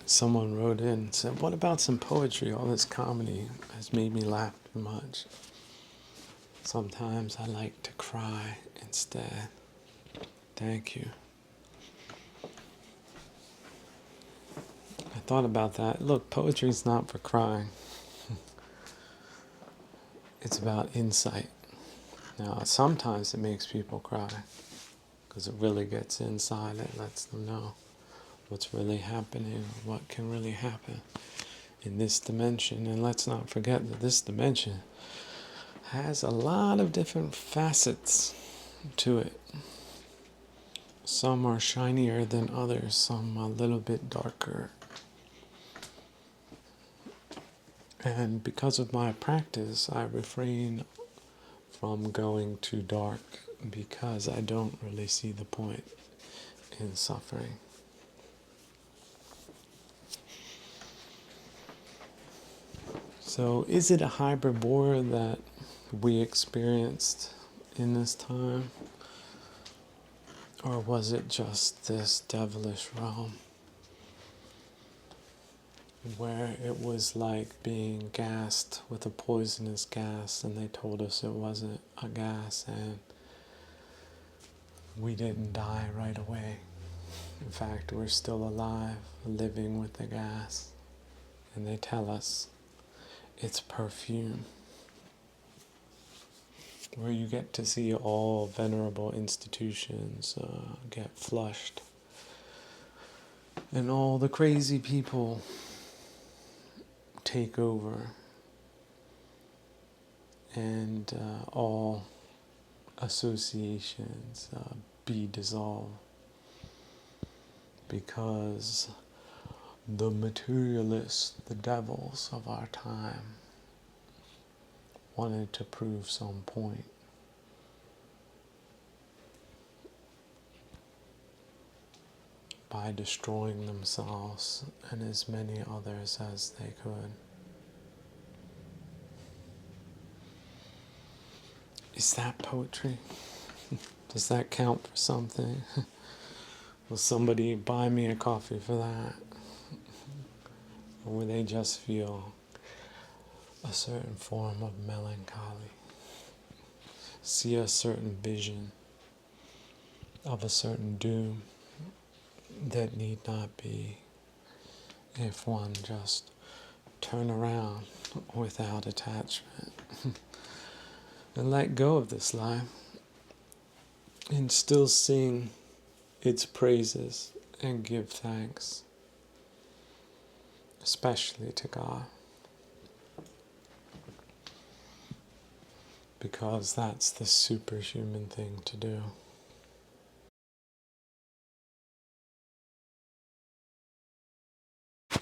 Someone wrote in and said, what about some poetry? All this comedy has made me laugh too much. Sometimes I like to cry instead. Thank you. I thought about that. Look, poetry's not for crying. It's about insight. Now, sometimes it makes people cry because it really gets inside. It lets them know what's really happening, what can really happen in this dimension. And let's not forget that this dimension has a lot of different facets to it. Some are shinier than others, some a little bit darker. And because of my practice, I refrain from going too dark because I don't really see the point in suffering. So is it a hybrid war that we experienced in this time? Or was it just this devilish realm where it was like being gassed with a poisonous gas and they told us it wasn't a gas and we didn't die right away. In fact, we're still alive, living with the gas. And they tell us it's perfume, where you get to see all venerable institutions get flushed. And all the crazy people take over. And all associations be dissolved. Because the materialists, the devils of our time, wanted to prove some point. By destroying themselves and as many others as they could. Is that poetry? Does that count for something? Will somebody buy me a coffee for that? Or will they just feel a certain form of melancholy? See a certain vision of a certain doom that need not be if one just turn around without attachment and let go of this life and still sing its praises and give thanks, especially to God, because that's the superhuman thing to do.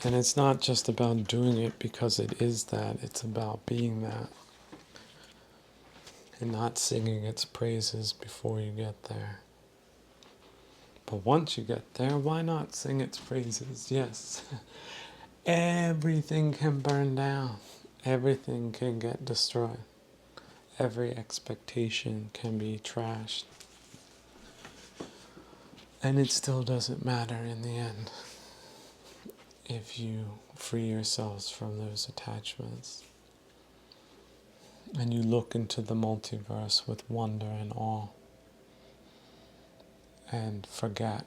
And it's not just about doing it because it is that, it's about being that. And not singing its praises before you get there. But once you get there, why not sing its praises? Yes. Everything can burn down. Everything can get destroyed. Every expectation can be trashed. And it still doesn't matter in the end if you free yourselves from those attachments. And you look into the multiverse with wonder and awe. And forget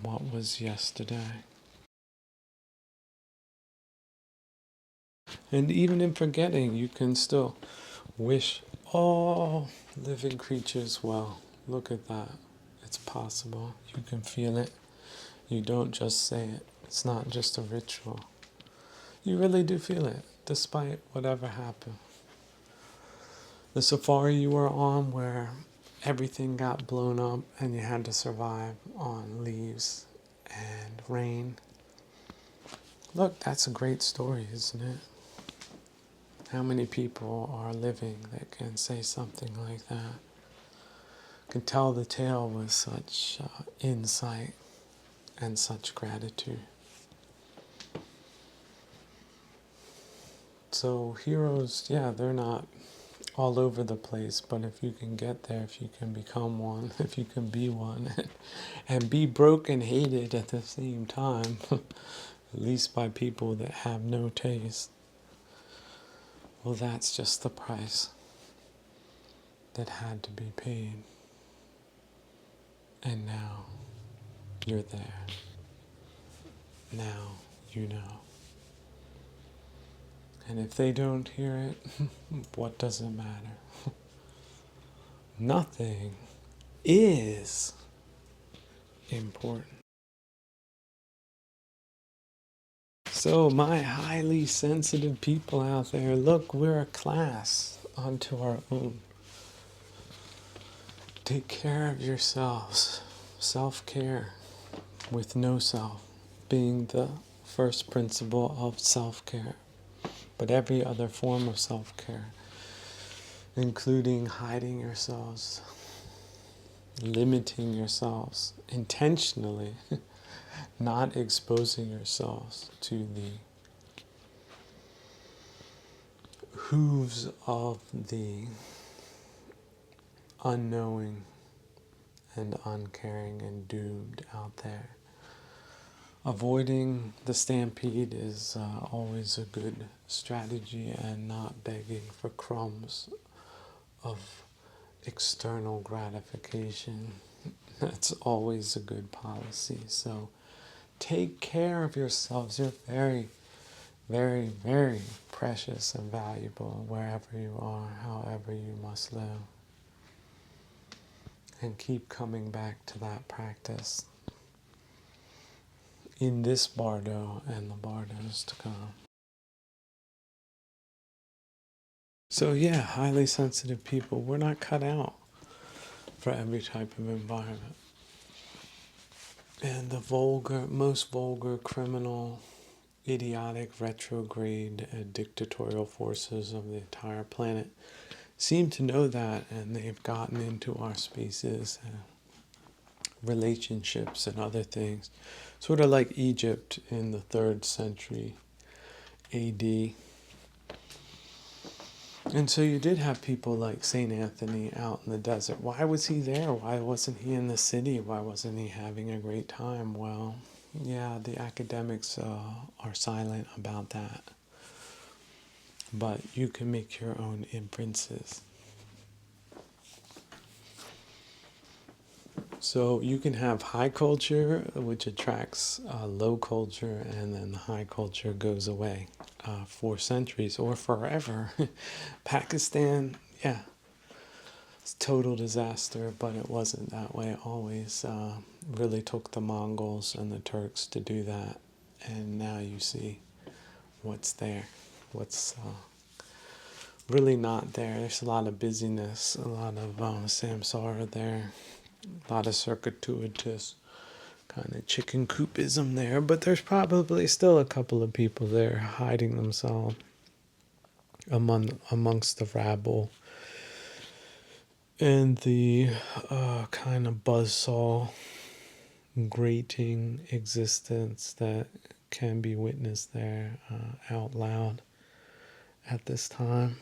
what was yesterday. And even in forgetting, you can still wish all living creatures well. Look at that. It's possible. You can feel it. You don't just say it. It's not just a ritual. You really do feel it, despite whatever happened. The safari you were on where everything got blown up and you had to survive on leaves and rain. Look, that's a great story, isn't it? How many people are living that can say something like that? Can tell the tale with such insight and such gratitude. So heroes, yeah, they're not all over the place, but if you can get there, if you can become one, if you can be one, and be broke and hated at the same time, at least by people that have no taste. Well, that's just the price that had to be paid. And now you're there. Now you know. And if they don't hear it, what does it matter? Nothing is important. So, my highly sensitive people out there, look, we're a class unto our own. Take care of yourselves. Self-care with no self being the first principle of self-care. But every other form of self-care, including hiding yourselves, limiting yourselves intentionally, not exposing yourselves to the hooves of the unknowing and uncaring and doomed out there. Avoiding the stampede is always a good strategy, and not begging for crumbs of external gratification. That's always a good policy. So take care of yourselves. You're very, very, very precious and valuable wherever you are, however you must live. And keep coming back to that practice in this bardo and the bardos to come. So yeah, highly sensitive people, we're not cut out for every type of environment. And the most vulgar, criminal, idiotic, retrograde, dictatorial forces of the entire planet seem to know that, and they've gotten into our spaces, relationships and other things. Sort of like Egypt in the 3rd century AD. And so you did have people like St. Anthony out in the desert. Why was he there? Why wasn't he in the city? Why wasn't he having a great time? Well, yeah, the academics are silent about that. But you can make your own inferences. So you can have high culture, which attracts low culture, and then the high culture goes away for centuries or forever. Pakistan, yeah, it's total disaster, but it wasn't that way always. Really took the Mongols and the Turks to do that, and now you see what's there, what's really not there. There's a lot of busyness, a lot of samsara there. A lot of circuitous kind of chicken coopism there, but there's probably still a couple of people there hiding themselves amongst the rabble and the kind of buzzsaw, grating existence that can be witnessed there out loud at this time.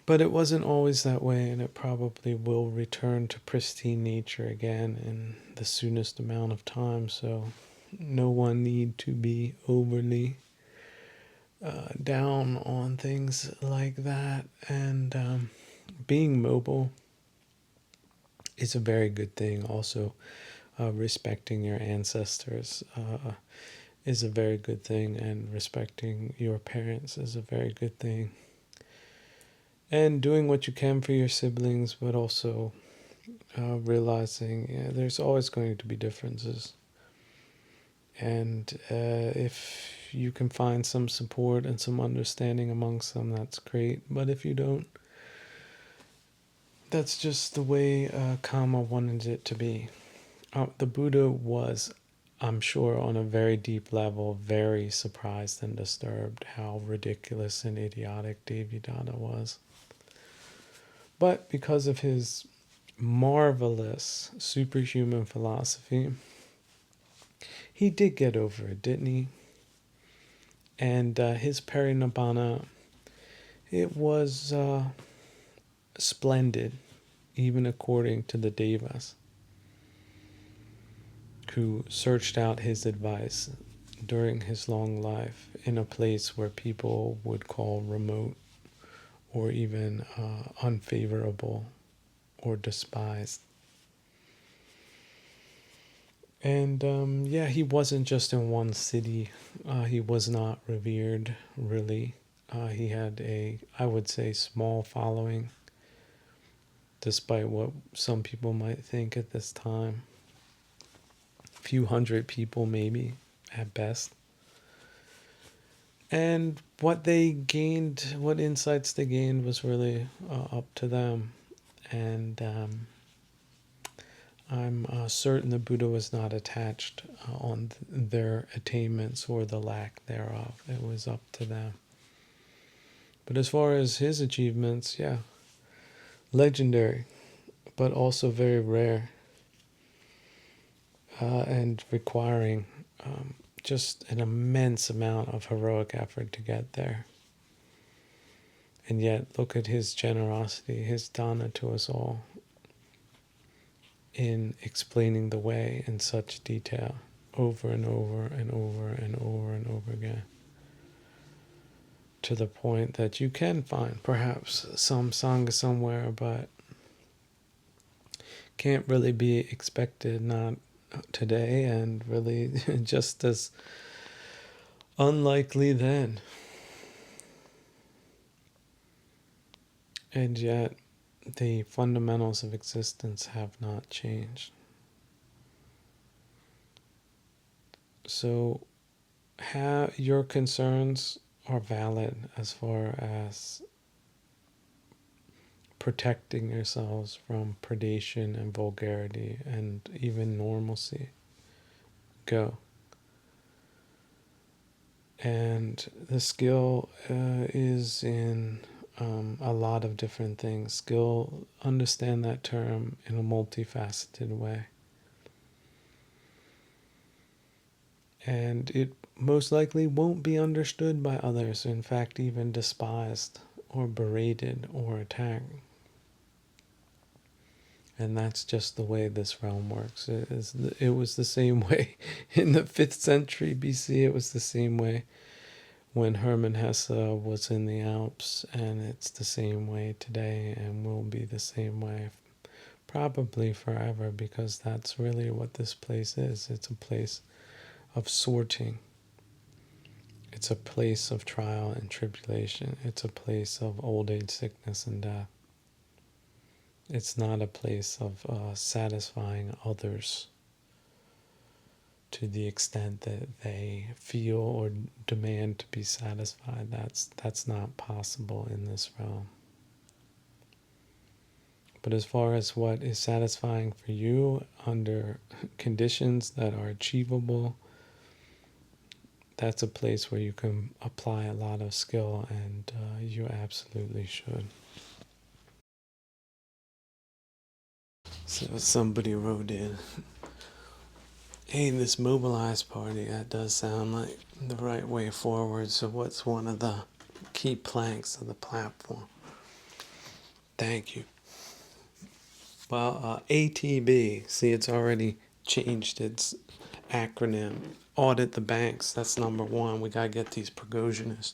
But it wasn't always that way, and it probably will return to pristine nature again in the soonest amount of time. So no one need to be overly down on things like that. And being mobile is a very good thing. Also, respecting your ancestors is a very good thing, and respecting your parents is a very good thing. And doing what you can for your siblings, but also realizing there's always going to be differences. And if you can find some support and some understanding amongst them, that's great. But if you don't, that's just the way karma wanted it to be. The Buddha was, I'm sure, on a very deep level, very surprised and disturbed how ridiculous and idiotic Devadatta was. But because of his marvelous superhuman philosophy, he did get over it, didn't he? And his parinibbana, it was splendid, even according to the Devas, who searched out his advice during his long life in a place where people would call remote or even unfavorable or despised. And yeah, he wasn't just in one city. He was not revered, really. He had a, I would say, small following, despite what some people might think at this time. A few hundred people, maybe, at best. And what they gained, what insights they gained, was really up to them. And I'm certain the Buddha was not attached on their attainments or the lack thereof. It was up to them. But as far as his achievements, yeah, legendary, but also very rare and requiring just an immense amount of heroic effort to get there. And yet, look at his generosity, his dana to us all in explaining the way in such detail over and over and over and over and over again, to the point that you can find perhaps some sangha somewhere, but can't really be expected, not today, and really just as unlikely then. And yet the fundamentals of existence have not changed. So your concerns are valid as far as protecting yourselves from predation and vulgarity and even normalcy go. And the skill is in a lot of different things. Skill, understand that term in a multifaceted way. And it most likely won't be understood by others, in fact, even despised or berated or attacked. And that's just the way this realm works. It was the same way in the 5th century BC. It was the same way when Hermann Hesse was in the Alps, and it's the same way today and will be the same way probably forever, because that's really what this place is. It's a place of sorting. It's a place of trial and tribulation. It's a place of old age, sickness, and death. It's not a place of satisfying others to the extent that they feel or demand to be satisfied. That's not possible in this realm. But as far as what is satisfying for you under conditions that are achievable, that's a place where you can apply a lot of skill, and you absolutely should. So somebody wrote in, hey, this mobilized party, that does sound like the right way forward. So what's one of the key planks of the platform? Thank you. Well, ATB, see, it's already changed its acronym. Audit the banks, that's number one. We got to get these Prigozhinists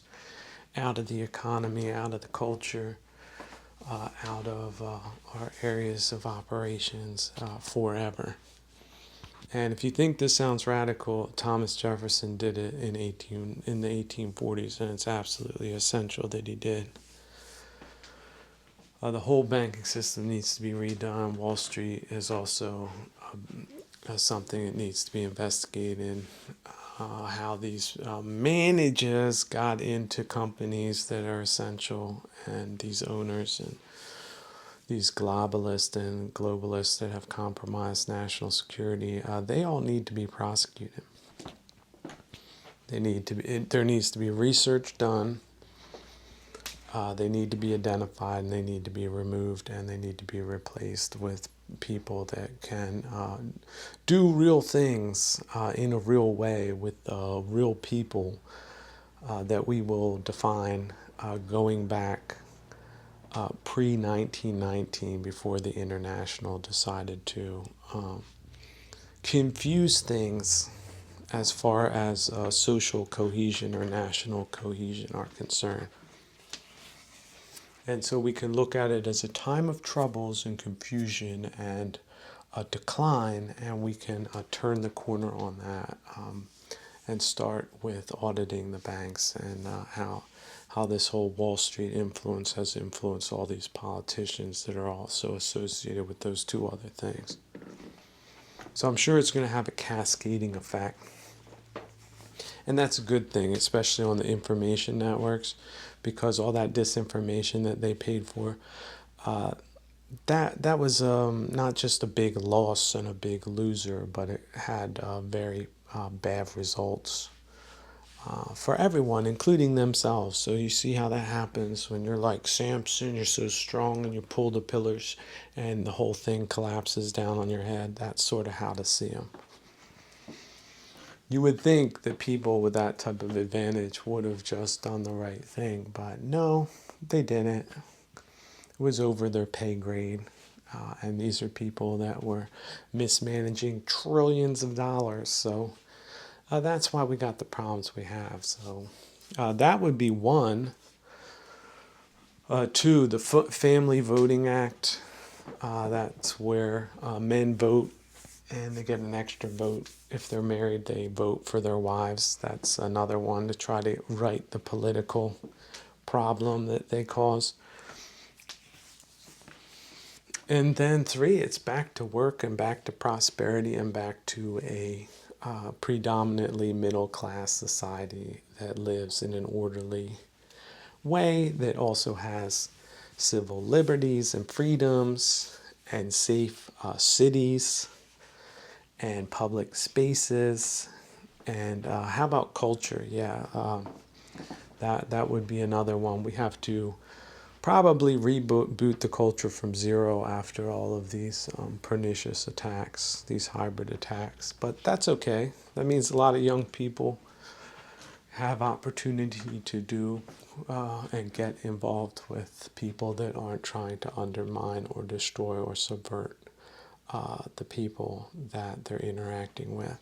out of the economy, out of the culture, out of our areas of operations forever. And if you think this sounds radical, Thomas Jefferson did it in the 1840s, and it's absolutely essential that he did. The whole banking system needs to be redone. Wall Street is also something that needs to be investigated. How these managers got into companies that are essential, and these owners and these globalists and globalists that have compromised national security, they all need to be prosecuted. There needs to be research done. They need to be identified, and they need to be removed, and they need to be replaced with people that can do real things in a real way with real people that we will define going back pre-1919, before the International decided to confuse things as far as social cohesion or national cohesion are concerned. And so we can look at it as a time of troubles and confusion and a decline, and we can turn the corner on that and start with auditing the banks and how this whole Wall Street influence has influenced all these politicians that are also associated with those two other things. So I'm sure it's going to have a cascading effect. And that's a good thing, especially on the information networks, because all that disinformation that they paid for, that was not just a big loss and a big loser, but it had very bad results for everyone, including themselves. So you see how that happens when you're like Samson, you're so strong and you pull the pillars and the whole thing collapses down on your head. That's sort of how to see them. You would think that people with that type of advantage would have just done the right thing, but no, they didn't. It was over their pay grade. And these are people that were mismanaging trillions of dollars. So that's why we got the problems we have. So that would be one. Two, the Family Voting Act. That's where men vote and they get an extra vote. If they're married, they vote for their wives. That's another one to try to right the political problem that they cause. And then three, it's back to work and back to prosperity and back to a predominantly middle-class society that lives in an orderly way, that also has civil liberties and freedoms and safe cities and public spaces. And how about culture? Yeah, that would be another one. We have to probably reboot the culture from zero after all of these pernicious attacks, these hybrid attacks. But that's okay. That means a lot of young people have opportunity to do and get involved with people that aren't trying to undermine or destroy or subvert the people that they're interacting with.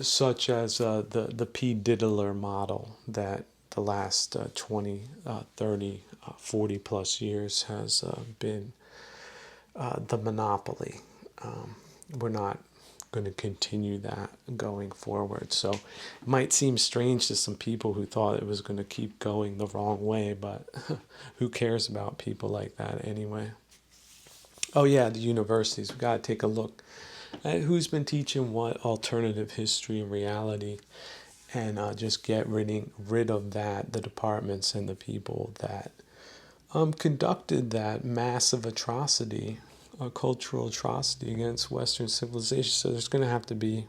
Such as the P. Diddler model that the last 20, 30, 40 plus years has been the monopoly. We're not going to continue that going forward. So it might seem strange to some people who thought it was going to keep going the wrong way, but who cares about people like that anyway? Oh yeah, the universities. We've got to take a look at who's been teaching what alternative history and reality, and just get rid of that, the departments and the people that conducted that massive atrocity, a cultural atrocity against Western civilization. So there's going to have to be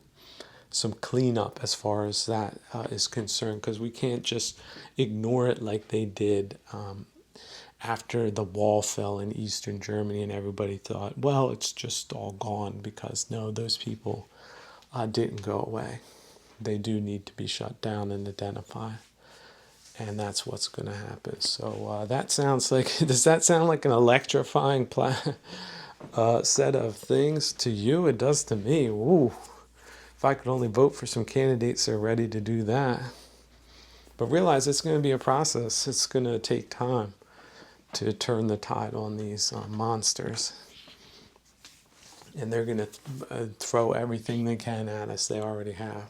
some cleanup as far as that is concerned, because we can't just ignore it like they did after the wall fell in Eastern Germany and everybody thought, well, it's just all gone, because no, those people didn't go away. They do need to be shut down and identified. And that's what's going to happen. So that sounds like, does that sound like an electrifying set of things to you? It does to me. Ooh, if I could only vote for some candidates that are ready to do that. But realize it's going to be a process. It's going to take time to turn the tide on these monsters. And they're going to throw everything they can at us. They already have.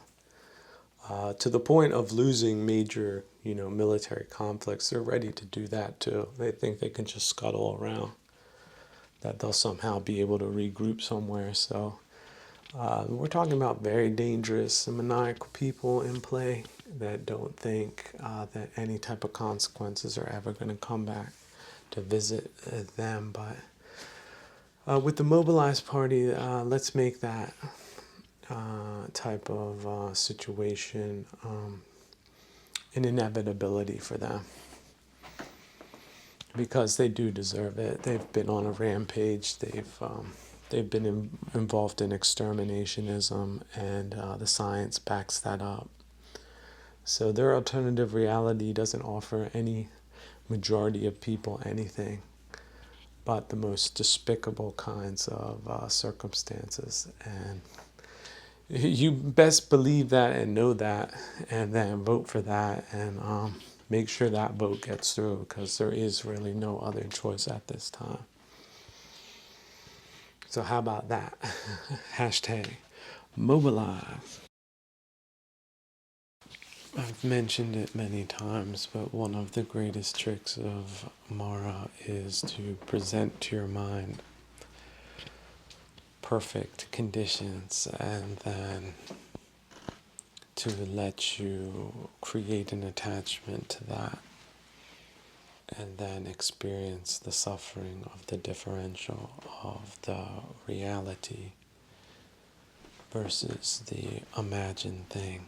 To the point of losing major, military conflicts. They're ready to do that too. They think they can just scuttle around, that they'll somehow be able to regroup somewhere. So we're talking about very dangerous and maniacal people in play that don't think that any type of consequences are ever going to come back to visit them. But with the Mobilized Party, let's make that type of situation an inevitability for them, because they do deserve it. They've been on a rampage. They've been involved in exterminationism, and the science backs that up. So their alternative reality doesn't offer any majority of people anything. but the most despicable kinds of circumstances. And you best believe that and know that, and then vote for that, and make sure that vote gets through, because there is really no other choice at this time. So how about that? Hashtag mobilize. I've mentioned it many times, but one of the greatest tricks of Mara is to present to your mind perfect conditions, and then to let you create an attachment to that, and then experience the suffering of the differential of the reality versus the imagined thing.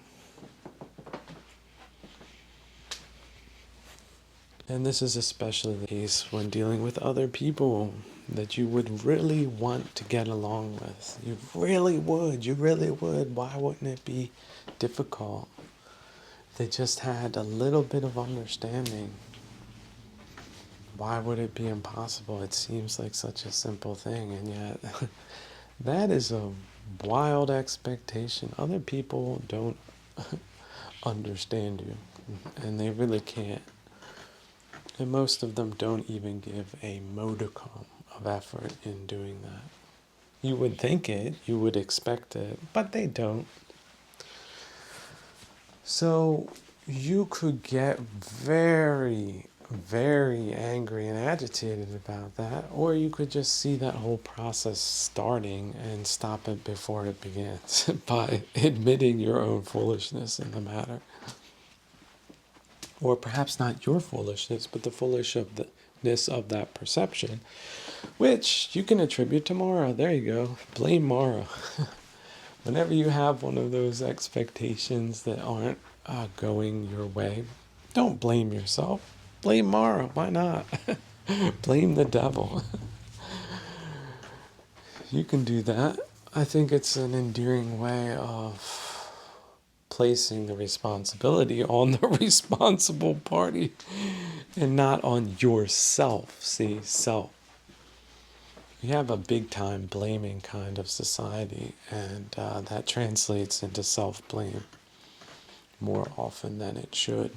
And this is especially the case when dealing with other people that you would really want to get along with. You really would. Why wouldn't it be difficult? They just had a little bit of understanding. Why would it be impossible? It seems like such a simple thing, and yet that is a wild expectation. Other people don't understand you, and they really can't. And most of them don't even give a modicum of effort in doing that. You would think it, you would expect it, but they don't. So you could get very, very angry and agitated about that, or you could just see that whole process starting and stop it before it begins by admitting your own foolishness in the matter. Or perhaps not your foolishness, but the foolishness of that perception, which you can attribute to Mara. There you go. Blame Mara. Whenever you have one of those expectations that aren't going your way, don't blame yourself. Blame Mara. Why not? Blame the devil. You can do that. I think it's an endearing way of placing the responsibility on the responsible party and not on yourself. See, self. We have a big time blaming kind of society, and that translates into self-blame more often than it should.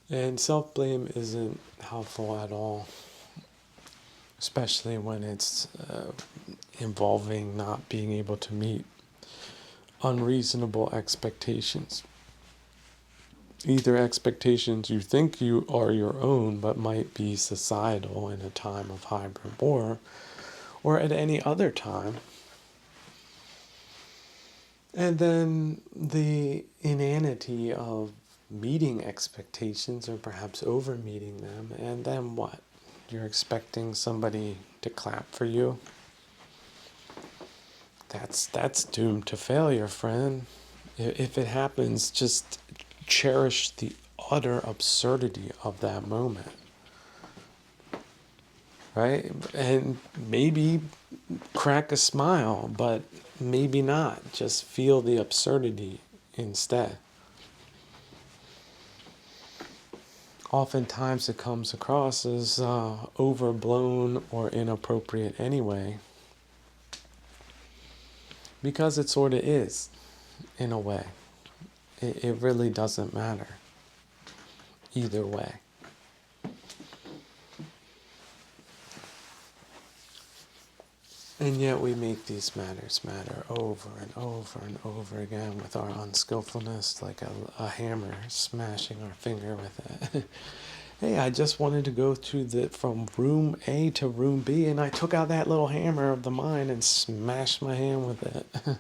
And self-blame isn't helpful at all, especially when it's involving not being able to meet unreasonable expectations. Either expectations you think you are your own but might be societal in a time of hybrid war, or at any other time. And then the inanity of meeting expectations, or perhaps over meeting them, and then what? You're expecting somebody to clap for you? That's doomed to failure, friend. If it happens, just cherish the utter absurdity of that moment. Right? And maybe crack a smile, but maybe not. Just feel the absurdity instead. Oftentimes it comes across as overblown or inappropriate anyway, because it sort of is, in a way. It really doesn't matter either way. And yet we make these matters matter over and over and over again with our unskillfulness, like a hammer smashing our finger with it. Hey, I just wanted to go from room A to room B, and I took out that little hammer of the mind and smashed my hand with it.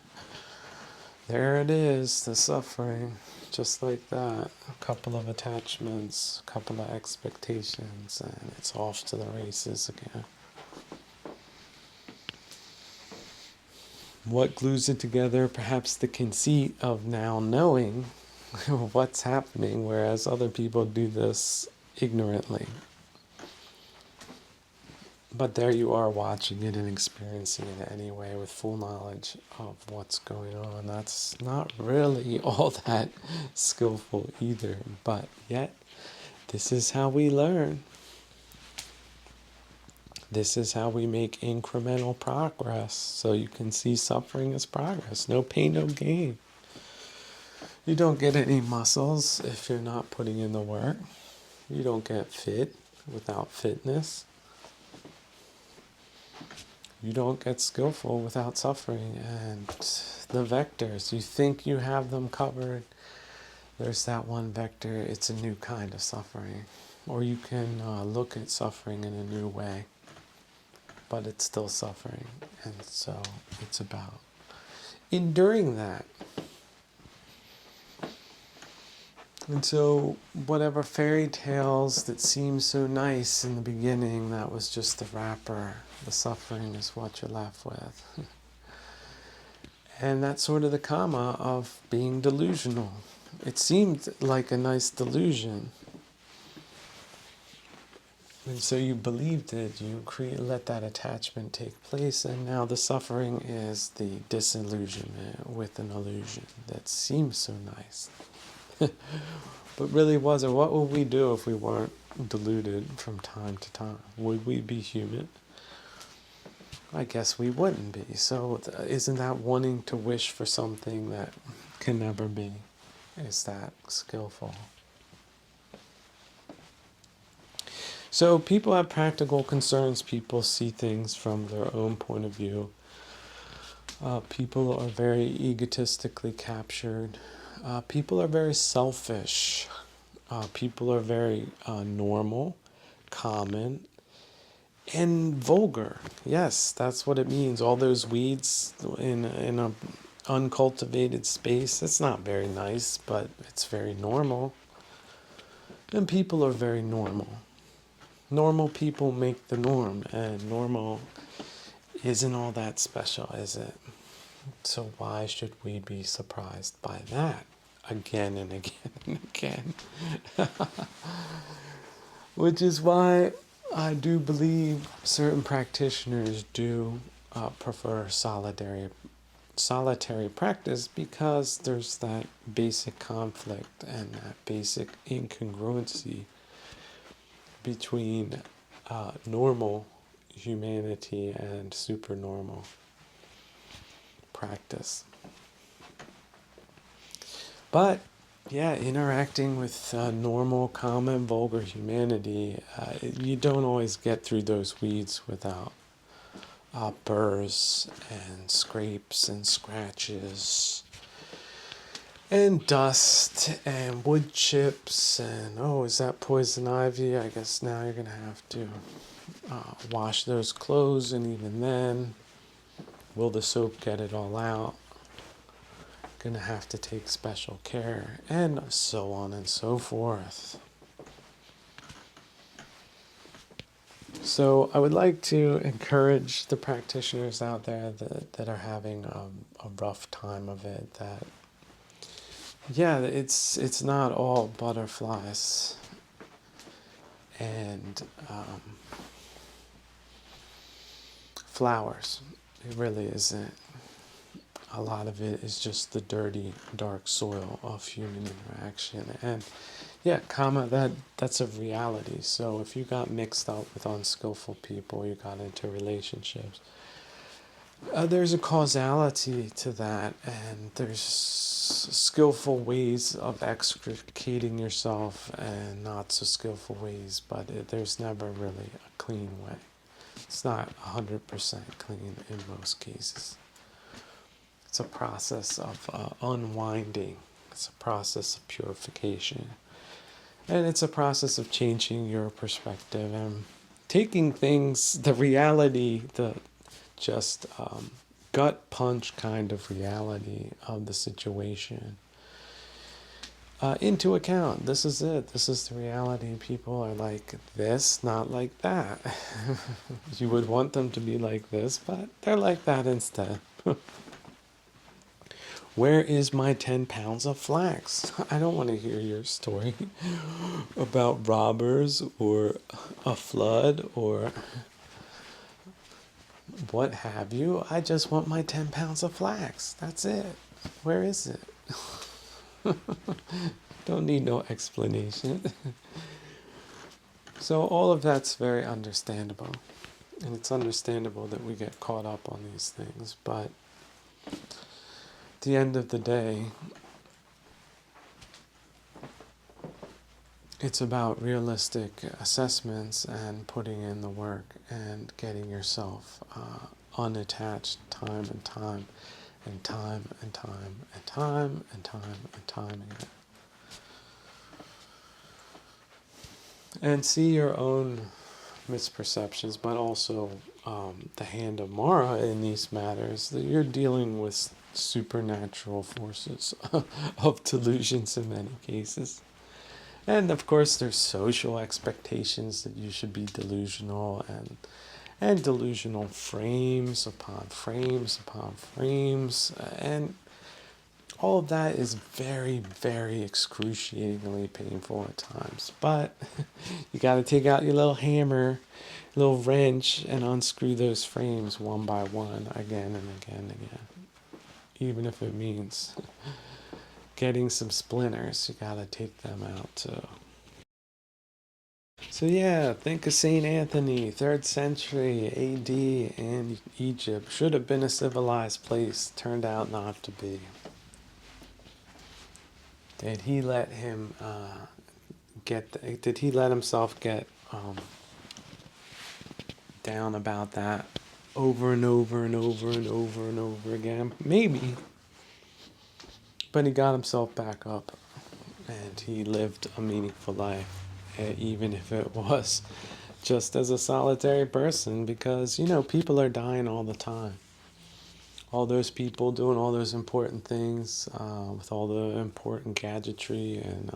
There it is, the suffering, just like that. A couple of attachments, a couple of expectations, and it's off to the races again. What glues it together? Perhaps the conceit of now knowing what's happening, whereas other people do this ignorantly. But there you are, watching it and experiencing it anyway with full knowledge of what's going on. That's not really all that skillful either, but yet this is how we learn. This is how we make incremental progress. So you can see suffering as progress. No pain, no gain. You don't get any muscles if you're not putting in the work. You don't get fit without fitness. You don't get skillful without suffering. And the vectors, you think you have them covered. There's that one vector. It's a new kind of suffering. Or you can look at suffering in a new way. But it's still suffering. And so it's about enduring that. And so whatever fairy tales that seemed so nice in the beginning, that was just the wrapper. The suffering is what you're left with. And that's sort of the karma of being delusional. It seemed like a nice delusion. And so you believed it, you let that attachment take place, and now the suffering is the disillusionment with an illusion that seems so nice. But really wasn't. What would we do if we weren't deluded from time to time? Would we be human? I guess we wouldn't be. So isn't that wanting to wish for something that can never be? Is that skillful? So people have practical concerns. People see things from their own point of view. People are very egotistically captured. People are very selfish. People are very normal, common, and vulgar. Yes, that's what it means. All those weeds in an uncultivated space, it's not very nice, but it's very normal. And people are very normal. Normal people make the norm, and normal isn't all that special, is it? So why should we be surprised by that again and again and again? Which is why I do believe certain practitioners do prefer solitary practice, because there's that basic conflict and that basic incongruency between normal humanity and supernormal practice. But yeah, interacting with normal, common, vulgar humanity, you don't always get through those weeds without burrs and scrapes and scratches and dust and wood chips and, oh, is that poison ivy? I guess now you're going to have to wash those clothes, and even then, will the soap get it all out? Going to have to take special care, and so on and so forth. So I would like to encourage the practitioners out there that are having a rough time of it, that yeah, it's not all butterflies and flowers. It really isn't. A lot of it is just the dirty, dark soil of human interaction. And yeah, karma, that's a reality. So if you got mixed up with unskillful people, you got into relationships, there's a causality to that, and there's skillful ways of extricating yourself and not so skillful ways, but there's never really a clean way. It's not 100% clean in most cases. It's a process of unwinding. It's a process of purification. And it's a process of changing your perspective and taking things, the reality, the just gut punch kind of reality of the situation into account. This is it. This is the reality. People are like this, not like that. You would want them to be like this, but they're like that instead. Where is my 10 pounds of flax? I don't want to hear your story about robbers or a flood or what have you. I just want my 10 pounds of flax. That's it. Where is it? Don't need no explanation. So all of that's very understandable. And it's understandable that we get caught up on these things, but at the end of the day, it's about realistic assessments and putting in the work and getting yourself unattached time and time and time and time and time and time and time again. And see your own misperceptions, but also the hand of Mara in these matters, that you're dealing with supernatural forces of delusions in many cases. And of course, there's social expectations that you should be delusional, and delusional frames upon frames upon frames, and all of that is very, very excruciatingly painful at times. But you got to take out your little hammer, little wrench, and unscrew those frames one by one, again and again and again. Even if it means getting some splinters, you got to take them out too. So yeah, think of St. Anthony, 3rd century AD in Egypt. Should have been a civilized place, turned out not to be. Did he let himself get down about that over and over and over and over and over again? Maybe. But he got himself back up, and he lived a meaningful life, even if it was just as a solitary person, because, people are dying all the time. All those people doing all those important things with all the important gadgetry and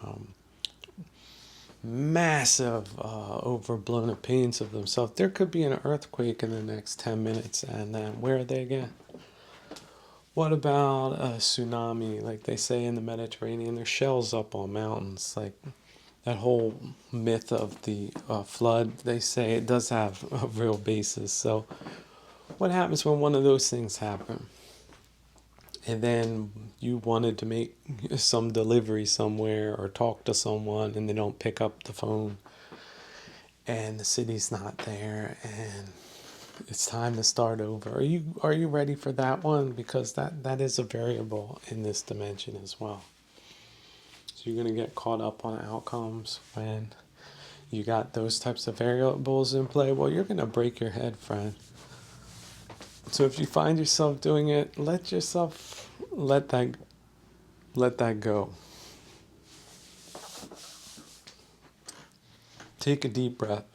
massive overblown opinions of themselves. There could be an earthquake in the next 10 minutes, and then where are they again? What about a tsunami? Like they say in the Mediterranean, there's shells up on mountains. Like that whole myth of the flood, they say it does have a real basis. So what happens when one of those things happen? And then you wanted to make some delivery somewhere or talk to someone, and they don't pick up the phone, and the city's not there, and it's time to start over. Are you ready for that one? Because that is a variable in this dimension as well. So you're going to get caught up on outcomes when you got those types of variables in play. Well, you're going to break your head, friend. So if you find yourself doing it, let that go. Take a deep breath.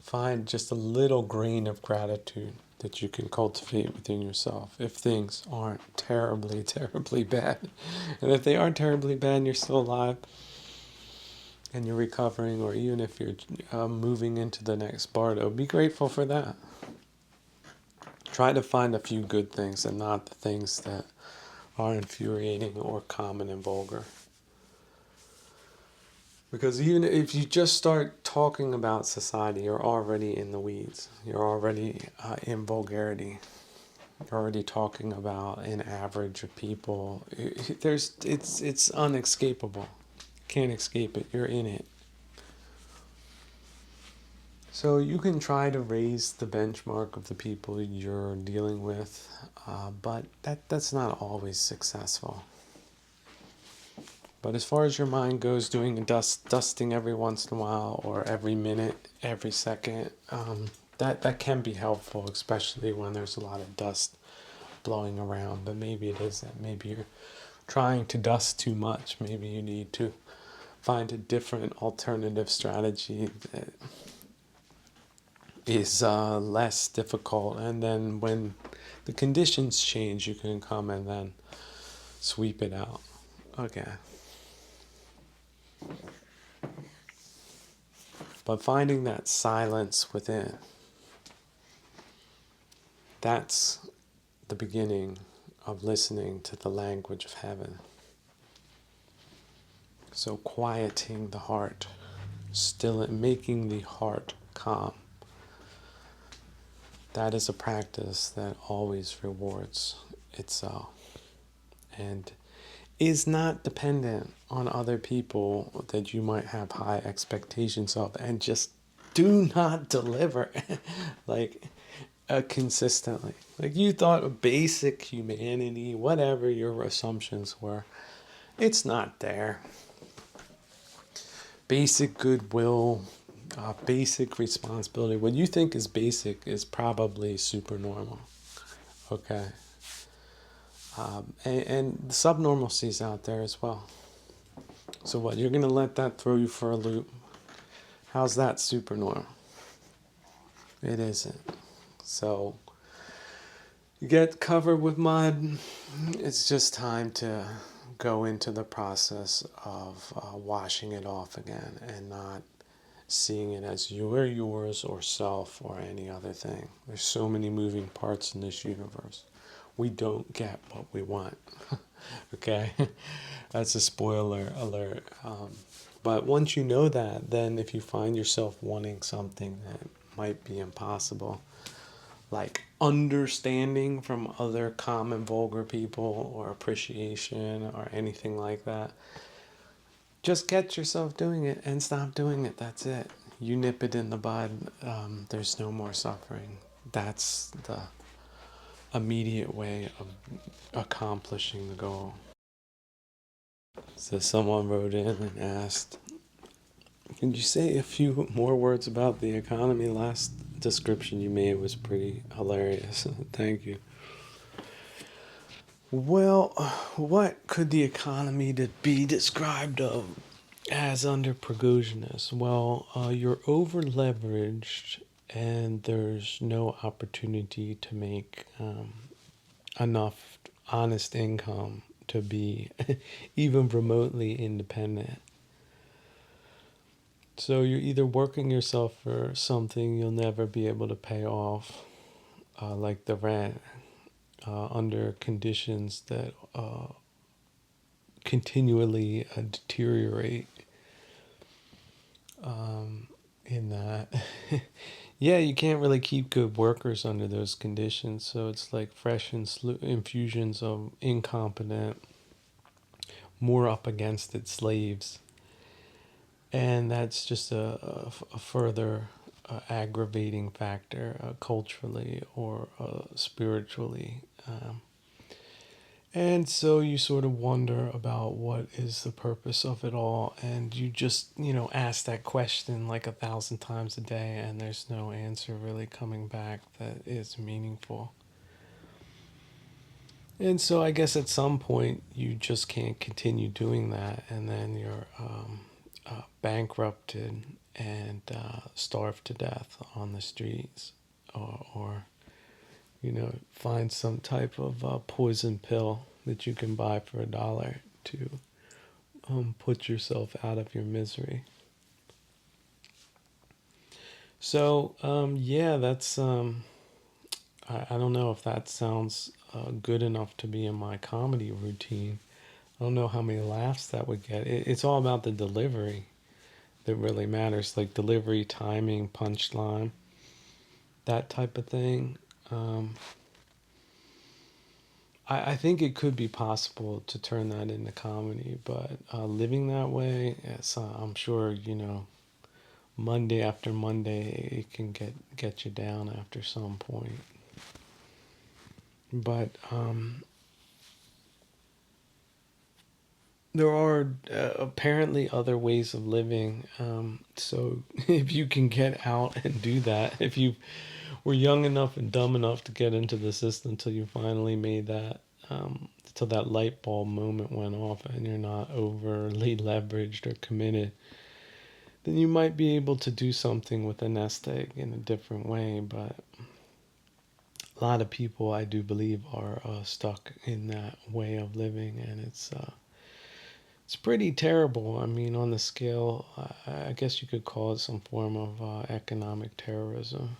Find just a little grain of gratitude that you can cultivate within yourself if things aren't terribly, terribly bad. And if they are terribly bad and you're still alive and you're recovering, or even if you're moving into the next bardo, be grateful for that. Try to find a few good things and not the things that are infuriating or common and vulgar. Because even if you just start talking about society, you're already in the weeds. You're already in vulgarity. You're already talking about an average of people. It's unescapable. Can't escape it. You're in it. So you can try to raise the benchmark of the people you're dealing with, but that's not always successful. But as far as your mind goes, doing a dusting every once in a while, or every minute, every second, that can be helpful, especially when there's a lot of dust blowing around. But maybe it isn't. Maybe you're trying to dust too much. Maybe you need to find a different alternative strategy that is less difficult. And then when the conditions change, you can come and then sweep it out. Okay. But finding that silence within, that's the beginning of listening to the language of heaven. So quieting the heart, making the heart calm. That is a practice that always rewards itself. And is not dependent on other people that you might have high expectations of, and just do not deliver like consistently. Like you thought basic humanity, whatever your assumptions were, it's not there. Basic goodwill, basic responsibility. What you think is basic is probably super normal. Okay. And the subnormalcy is out there as well. So what? You're gonna let that throw you for a loop? How's that super normal? It isn't. So you get covered with mud. It's just time to go into the process of washing it off again and not seeing it as yours or self or any other thing. There's so many moving parts in this universe. We don't get what we want. Okay? That's a spoiler alert. But once you know that, then if you find yourself wanting something that might be impossible, like understanding from other common vulgar people or appreciation or anything like that, just get yourself doing it and stop doing it. That's it. You nip it in the bud. There's no more suffering. That's the immediate way of accomplishing the goal. So someone wrote in and asked, "Can you say a few more words about the economy? Last description you made was pretty hilarious." Thank you. Well, what could the economy to be described of as under Prigozhinus? Well, you're over leveraged and there's no opportunity to make enough honest income to be even remotely independent. So you're either working yourself for something you'll never be able to pay off, like the rent, under conditions that continually deteriorate. In that, yeah, you can't really keep good workers under those conditions. So it's like fresh infusions of incompetent, more up against it slaves. And that's just a further aggravating factor culturally or spiritually. And so you sort of wonder about what is the purpose of it all. And you just, ask that question like 1,000 times a day, and there's no answer really coming back that is meaningful. And so I guess at some point you just can't continue doing that, and then you're bankrupted and starved to death on the streets, or find some type of poison pill that you can buy for $1 to put yourself out of your misery. So yeah, that's I don't know if that sounds good enough to be in my comedy routine. I don't know how many laughs that would get. It's all about the delivery that really matters, like delivery, timing, punchline, that type of thing. Um, I think it could be possible to turn that into comedy, but living that way, yes, I'm sure, Monday after Monday, it can get you down after some point. But there are apparently other ways of living. So if you can get out and do that, if you were young enough and dumb enough to get into the system until you finally made that, until that light bulb moment went off and you're not overly leveraged or committed, then you might be able to do something with a nest egg in a different way. But a lot of people, I do believe, are stuck in that way of living, and it's pretty terrible. I mean, on the scale, I guess you could call it some form of economic terrorism.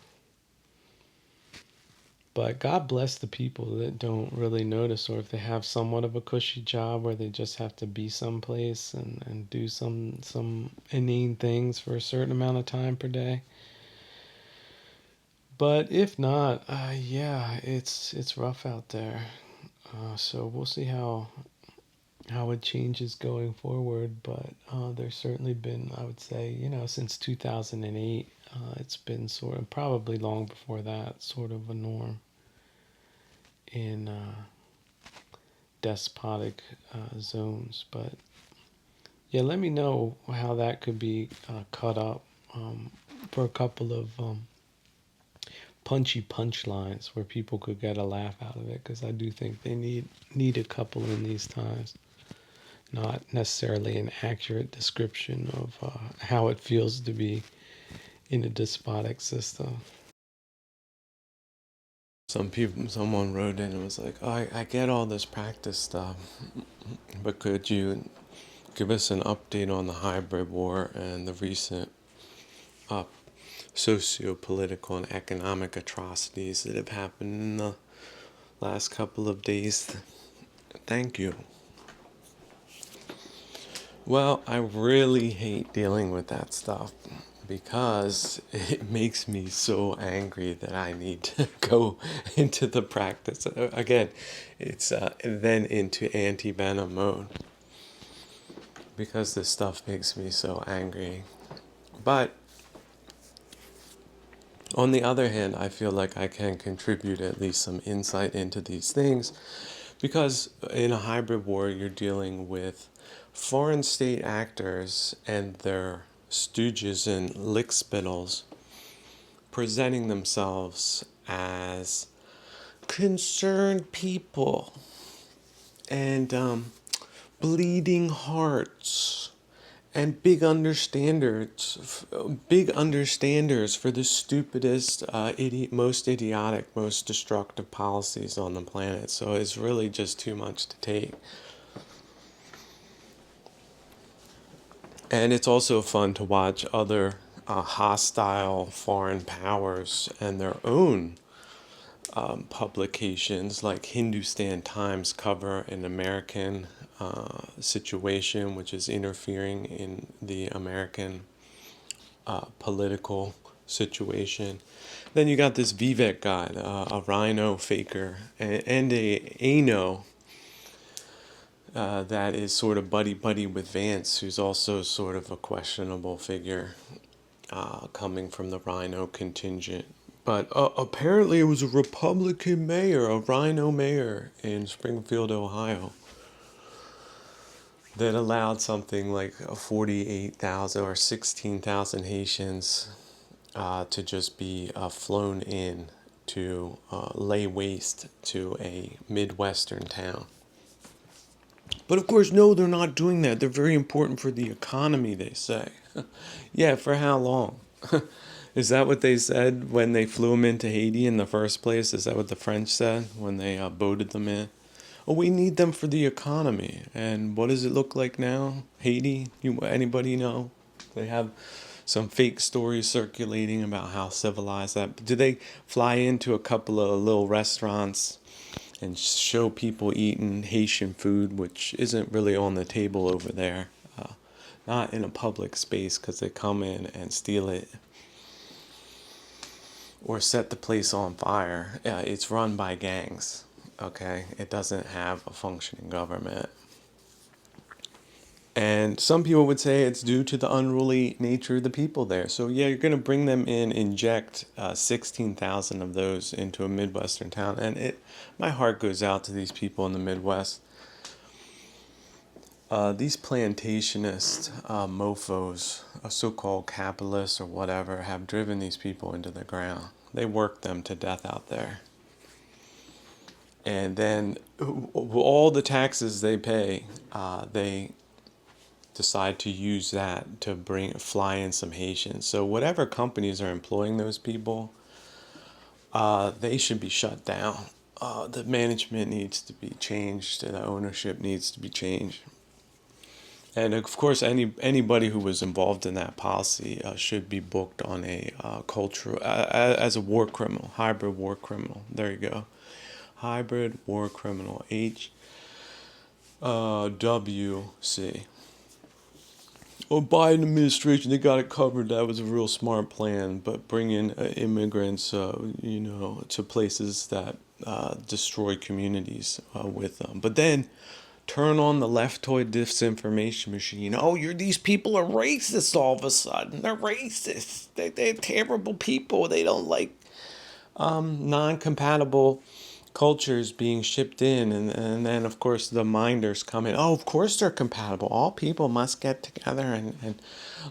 But God bless the people that don't really notice, or if they have somewhat of a cushy job where they just have to be someplace and do some inane things for a certain amount of time per day. But if not, yeah, it's rough out there. So we'll see how how it changes going forward, but there's certainly been, I would say, since 2008, it's been sort of, probably long before that, sort of a norm in despotic zones. But yeah, let me know how that could be cut up for a couple of punchy punchlines where people could get a laugh out of it, because I do think they need a couple in these times. Not necessarily an accurate description of how it feels to be in a despotic system. Someone wrote in and was like, oh, I get all this practice stuff, but could you give us an update on the hybrid war and the recent uh, socio-political and economic atrocities that have happened in the last couple of days? Thank you. Well, I really hate dealing with that stuff because it makes me so angry that I need to go into the practice. Again, it's then into anti-venom mode because this stuff makes me so angry. But on the other hand, I feel like I can contribute at least some insight into these things because in a hybrid war, you're dealing with foreign state actors and their stooges and lickspittles presenting themselves as concerned people and bleeding hearts and big understanders for the stupidest, most idiotic, most destructive policies on the planet. So it's really just too much to take. And it's also fun to watch other hostile foreign powers and their own publications, like Hindustan Times cover an American situation which is interfering in the American political situation. Then you got this Vivek guy, a rhino faker, and a ANO that is sort of buddy buddy with Vance, who's also sort of a questionable figure coming from the rhino contingent. But apparently it was a Republican mayor, a rhino mayor in Springfield, Ohio, that allowed something like 48,000 or 16,000 Haitians to just be flown in to lay waste to a Midwestern town. But of course, no, they're not doing that. They're very important for the economy, they say. Yeah, for how long? Is that what they said when they flew them into Haiti in the first place? Is that what the French said when they boated them in? Oh, we need them for the economy. And what does it look like now? Haiti? Anybody know? They have some fake stories circulating about how civilized that. Do they fly into a couple of little restaurants and show people eating Haitian food, which isn't really on the table over there? Not in a public space, because they come in and steal it or set the place on fire. It's run by gangs, okay? It doesn't have a functioning government. And some people would say it's due to the unruly nature of the people there. So yeah, you're going to bring them in, inject 16,000 of those into a Midwestern town. And my heart goes out to these people in the Midwest. These plantationist mofos, so-called capitalists or whatever, have driven these people into the ground. They work them to death out there. And then all the taxes they pay, they decide to use that to fly in some Haitians. So whatever companies are employing those people, they should be shut down. The management needs to be changed. The ownership needs to be changed. And of course, anybody who was involved in that policy should be booked on a cultural as a war criminal, hybrid war criminal. There you go, hybrid war criminal, HWC. Oh, Biden administration, they got it covered. That was a real smart plan. But bring in immigrants, to places that destroy communities with them. But then turn on the leftoid disinformation machine. Oh, these people are racist all of a sudden. They're racist. They're terrible people. They don't like non-compatible cultures being shipped in, and then of course the minders come in. Oh, of course they're compatible. All people must get together and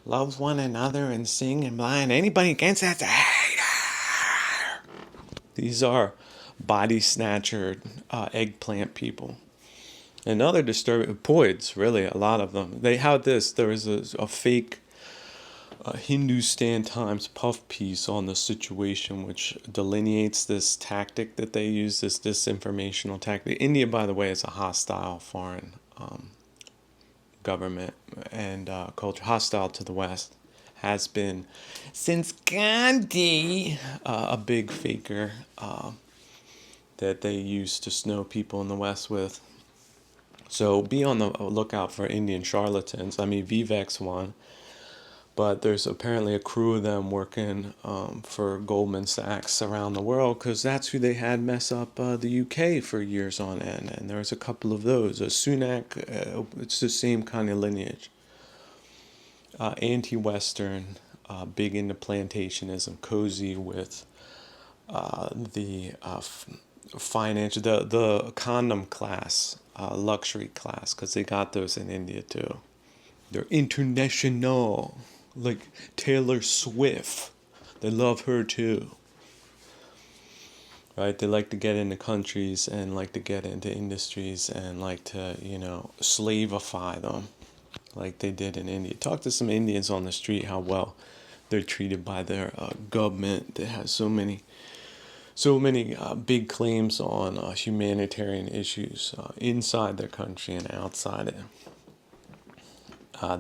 love one another and sing and blah, and anybody against that's a hater. These are body snatcher eggplant people. Another disturbing poids, really, a lot of them. They had this. There was a fake Hindustan Times puff piece on the situation, which delineates this tactic that they use, this disinformational tactic. India, by the way, is a hostile foreign government and culture, hostile to the West. Has been since Gandhi, a big faker that they used to snow people in the West with. So be on the lookout for Indian charlatans. I mean, Vivek's one. But there's apparently a crew of them working for Goldman Sachs around the world, because that's who they had mess up the UK for years on end. And there's a couple of those. Sunak, it's the same kind of lineage. Anti-Western, big into plantationism, cozy with the financial, the condom class, luxury class, because they got those in India too. They're international, like Taylor Swift. They love her too. Right? They like to get into countries and like to get into industries and like to, slavify them like they did in India. Talk to some Indians on the street how well they're treated by their government that has so many big claims on humanitarian issues inside their country and outside it.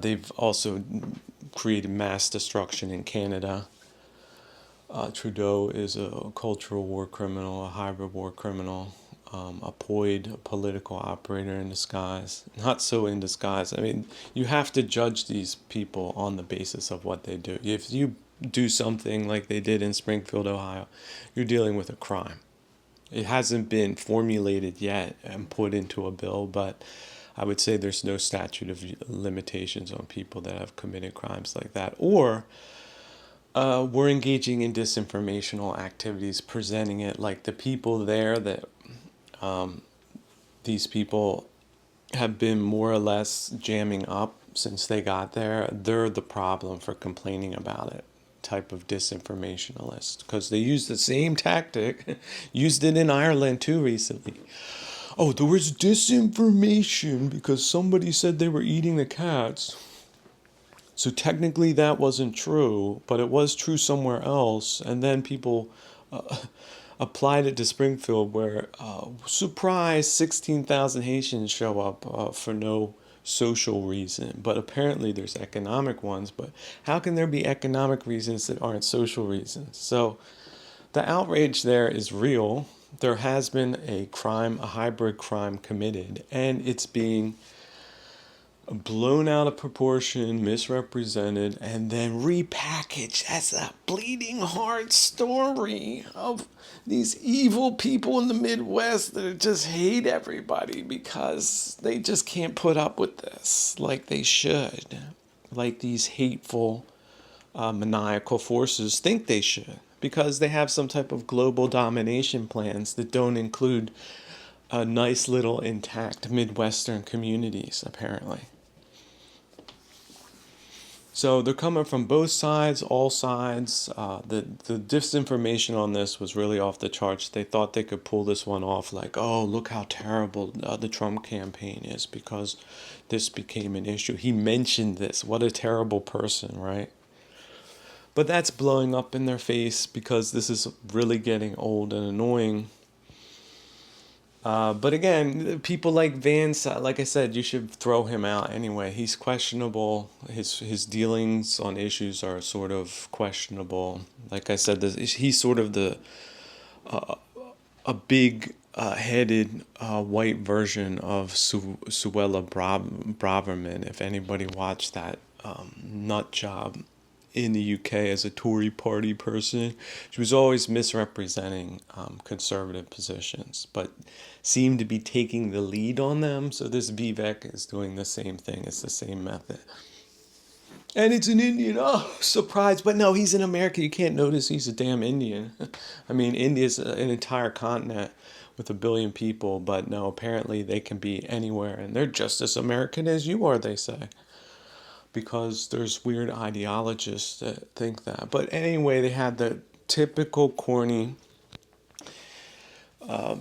They've also created mass destruction in Canada. Trudeau is a cultural war criminal, a hybrid war criminal, a political operator in disguise. Not so in disguise. I mean, you have to judge these people on the basis of what they do. If you do something like they did in Springfield, Ohio, you're dealing with a crime. It hasn't been formulated yet and put into a bill, but I would say there's no statute of limitations on people that have committed crimes like that. Or we're engaging in disinformational activities, presenting it like the people there that these people have been more or less jamming up since they got there. They're the problem for complaining about it. Type of disinformationalist, because they used the same tactic, used it in Ireland too recently. Oh, there was disinformation because somebody said they were eating the cats. So technically that wasn't true, but it was true somewhere else. And then people applied it to Springfield, where, surprise, 16,000 Haitians show up for no social reason. But apparently there's economic ones. But how can there be economic reasons that aren't social reasons? So the outrage there is real. There has been a crime, a hybrid crime committed, and it's being blown out of proportion, misrepresented, and then repackaged as a bleeding heart story of these evil people in the Midwest that just hate everybody because they just can't put up with this like they should. Like these hateful, maniacal forces think they should, because they have some type of global domination plans that don't include nice little intact Midwestern communities, apparently. So they're coming from both sides, all sides. The disinformation on this was really off the charts. They thought they could pull this one off, like, oh, look how terrible the Trump campaign is because this became an issue. He mentioned this. What a terrible person, right? But that's blowing up in their face because this is really getting old and annoying. But again, people like Vance, like I said, you should throw him out anyway. He's questionable. His dealings on issues are sort of questionable. Like I said, he's sort of a big headed white version of Suella Braverman. If anybody watched that nut job in the UK as a Tory party person. She was always misrepresenting conservative positions, but seemed to be taking the lead on them. So this Vivek is doing the same thing. It's the same method. And it's an Indian. Oh, surprise. But no, he's in America. You can't notice he's a damn Indian. I mean, India's an entire continent with 1 billion people. But no, apparently they can be anywhere. And they're just as American as you are, they say. Because there's weird ideologists that think that. But anyway, they had the typical corny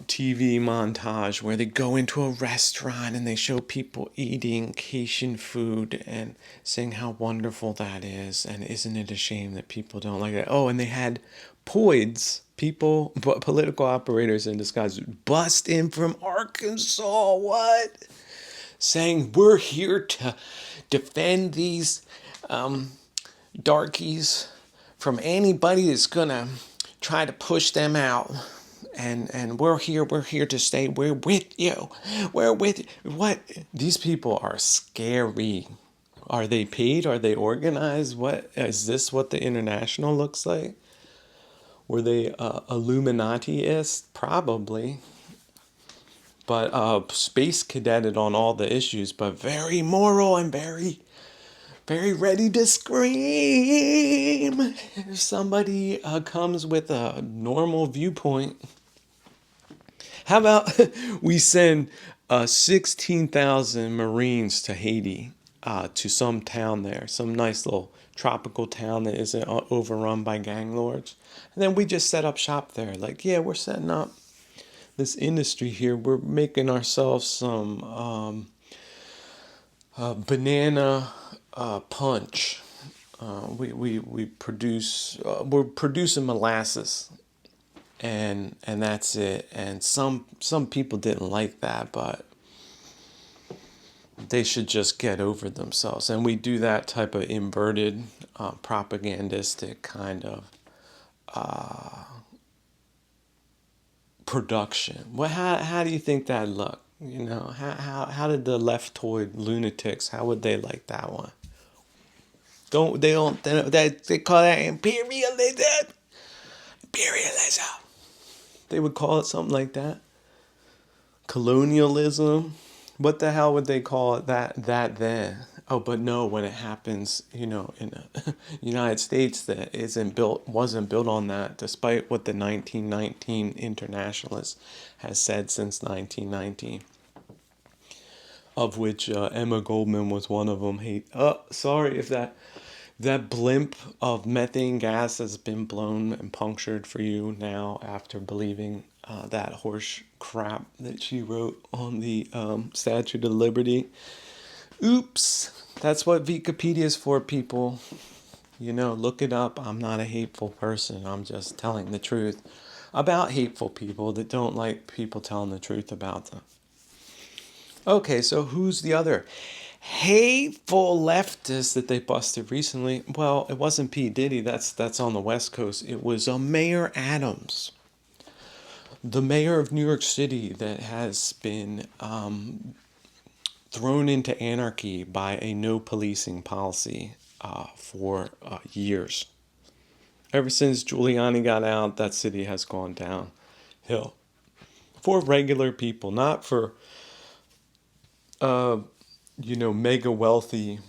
TV montage where they go into a restaurant and they show people eating Cajun food and saying how wonderful that is, and isn't it a shame that people don't like it. Oh, and they had poids people, political operators in disguise, bust in from Arkansas. What? Saying we're here to defend these darkies from anybody that's gonna try to push them out. And we're here to stay. We're with you. We're with you. What? These people are scary. Are they paid? Are they organized? What is this? What the international looks like? Were they Illuminati-ist? Probably. But space cadeted on all the issues, but very moral and very ready to scream if somebody comes with a normal viewpoint. How about we send 16,000 Marines to Haiti, to some town there, some nice little tropical town that isn't overrun by gang lords. And then we just set up shop there. Like, yeah, we're setting up this industry here. We're making ourselves some banana punch. We produce, we're producing molasses. And that's it. And some people didn't like that, but they should just get over themselves. And we do that type of inverted, propagandistic kind of production. Well, how do you think that looked? You know, how did the leftoid lunatics? How would they like that one? They call that imperialism. Imperialism. They would call it something like that. Colonialism. What the hell would they call it that then? Oh, but no, when it happens, you know, in the United States that wasn't built on that, despite what the 1919 Internationalist has said since 1919. Of which Emma Goldman was one of them. Sorry if that blimp of methane gas has been blown and punctured for you now after believing that horse crap that she wrote on the Statue of Liberty. Oops. That's what Wikipedia is for, people. You know, look it up. I'm not a hateful person. I'm just telling the truth about hateful people that don't like people telling the truth about them. Okay, so who's the other hateful leftist that they busted recently? Well, it wasn't P. Diddy. That's on the West Coast. It was Mayor Adams, the mayor of New York City, that has been thrown into anarchy by a no policing policy for years. Ever since Giuliani got out, that city has gone downhill. For regular people, not for mega wealthy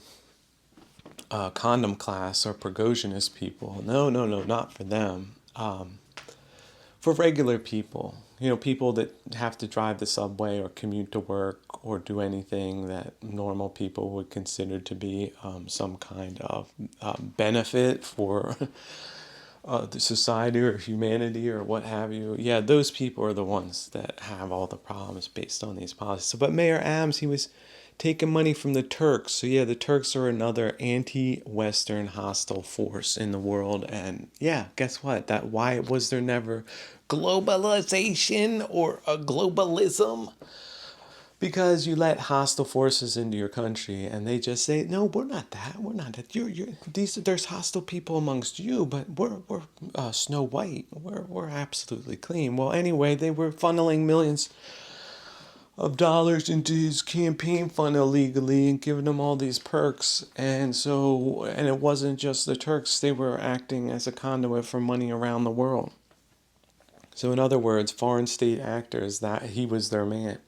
condom class or Prigozhinist people. No, not for them. For regular people, people that have to drive the subway or commute to work or do anything that normal people would consider to be some kind of benefit for the society or humanity or what have you. Yeah, those people are the ones that have all the problems based on these policies. So, but Mayor Adams, he was taking money from the Turks. So yeah, the Turks are another anti-Western hostile force in the world. And yeah, guess what? Why was there never globalization or a globalism? Because you let hostile forces into your country and they just say, no, we're not that. We're not that. There's hostile people amongst you, but we're Snow White. We're absolutely clean. Well, anyway, they were funneling millions of dollars into his campaign fund illegally and giving him all these perks. And so, and it wasn't just the Turks, they were acting as a conduit for money around the world. So in other words, foreign state actors, that he was their man.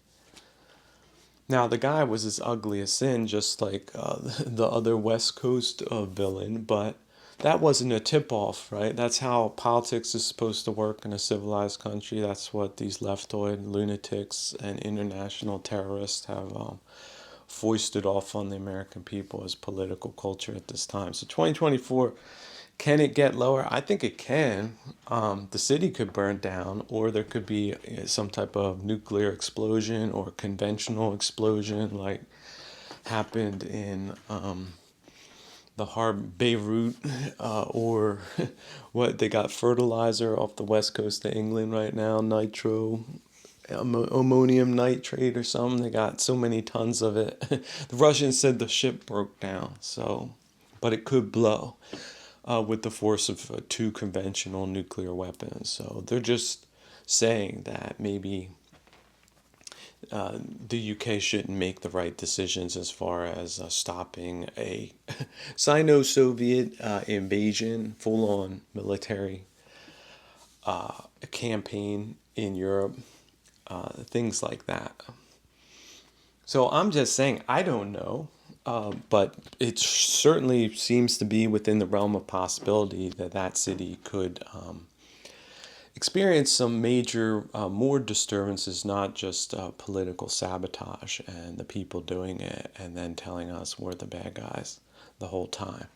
Now the guy was as ugly as sin, just like the other West Coast villain, but that wasn't a tip-off, right? That's how politics is supposed to work in a civilized country. That's what these leftoid lunatics and international terrorists have foisted off on the American people as political culture at this time. So 2024, can it get lower? I think it can. The city could burn down, or there could be some type of nuclear explosion or conventional explosion like happened in the Beirut, or what, they got fertilizer off the west coast of England right now, ammonium nitrate or something. They got so many tons of it. The Russians said the ship broke down, so, but it could blow with the force of two conventional nuclear weapons. So they're just saying that maybe the UK shouldn't make the right decisions as far as stopping a Sino-Soviet invasion, full-on military campaign in Europe, things like that. So I'm just saying, I don't know, but it certainly seems to be within the realm of possibility that that city could experience some major, more disturbances, not just political sabotage and the people doing it and then telling us we're the bad guys the whole time.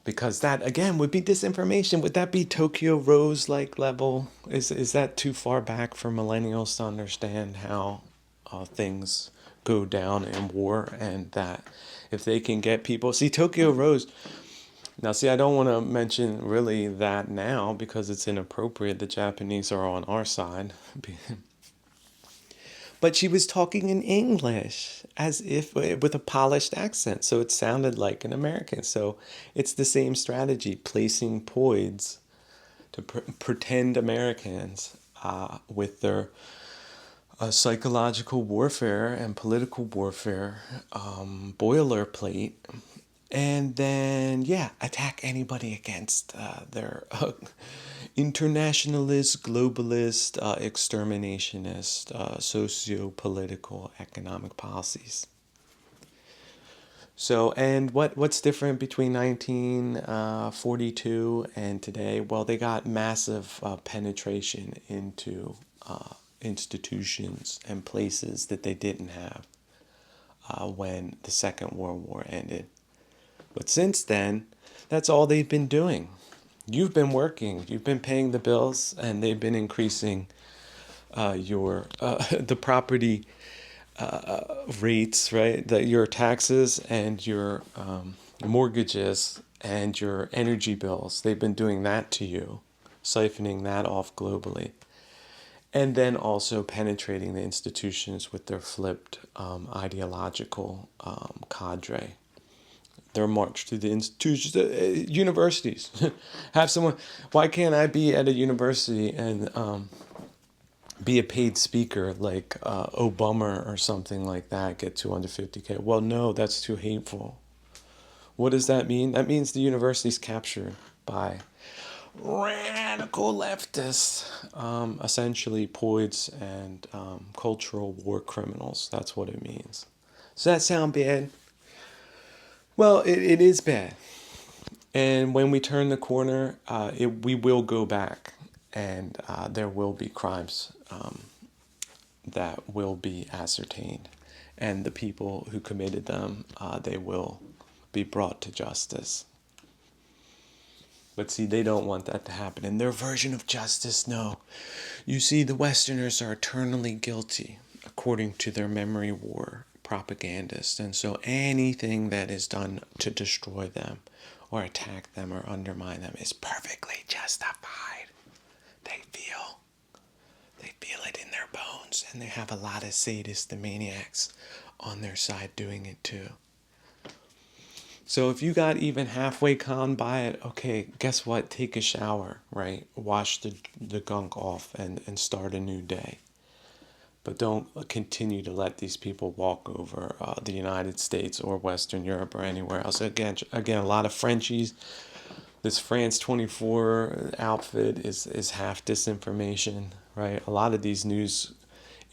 Because that, again, would be disinformation. Would that be Tokyo Rose-like level? Is that too far back for millennials to understand how things go down in war, and that if they can get people... See, Tokyo Rose... Now, see, I don't want to mention really that now because it's inappropriate. The Japanese are on our side. But she was talking in English as if with a polished accent. So it sounded like an American. So it's the same strategy, placing poids to pretend Americans with their psychological warfare and political warfare boilerplate. And then, yeah, attack anybody against their internationalist, globalist, exterminationist, socio-political, economic policies. So, and what's different between 1942 and today? Well, they got massive penetration into institutions and places that they didn't have when the Second World War ended. But since then, that's all they've been doing. You've been working, you've been paying the bills, and they've been increasing your the property rates, right? Your taxes and your mortgages and your energy bills. They've been doing that to you, siphoning that off globally. And then also penetrating the institutions with their flipped ideological cadre. Their march to the institutions, universities. Have someone. Why can't I be at a university and be a paid speaker like Obama or something like that? Get $250K. Well, no, that's too hateful. What does that mean? That means the university's captured by radical leftists, essentially poids and cultural war criminals. That's what it means. Does that sound bad? Well, it is bad. And when we turn the corner, we will go back, and there will be crimes that will be ascertained. And the people who committed them, they will be brought to justice. But see, they don't want that to happen. In their version of justice, no. You see, the Westerners are eternally guilty, according to their memory war propagandists. And so anything that is done to destroy them or attack them or undermine them is perfectly justified. They feel it in their bones, and they have a lot of sadists and maniacs on their side doing it too. So if you got even halfway calm by it, okay, guess what? Take a shower, right? Wash the gunk off and start a new day. But don't continue to let these people walk over the United States or Western Europe or anywhere else. Again, a lot of Frenchies. This France 24 outfit is half disinformation, right? A lot of these news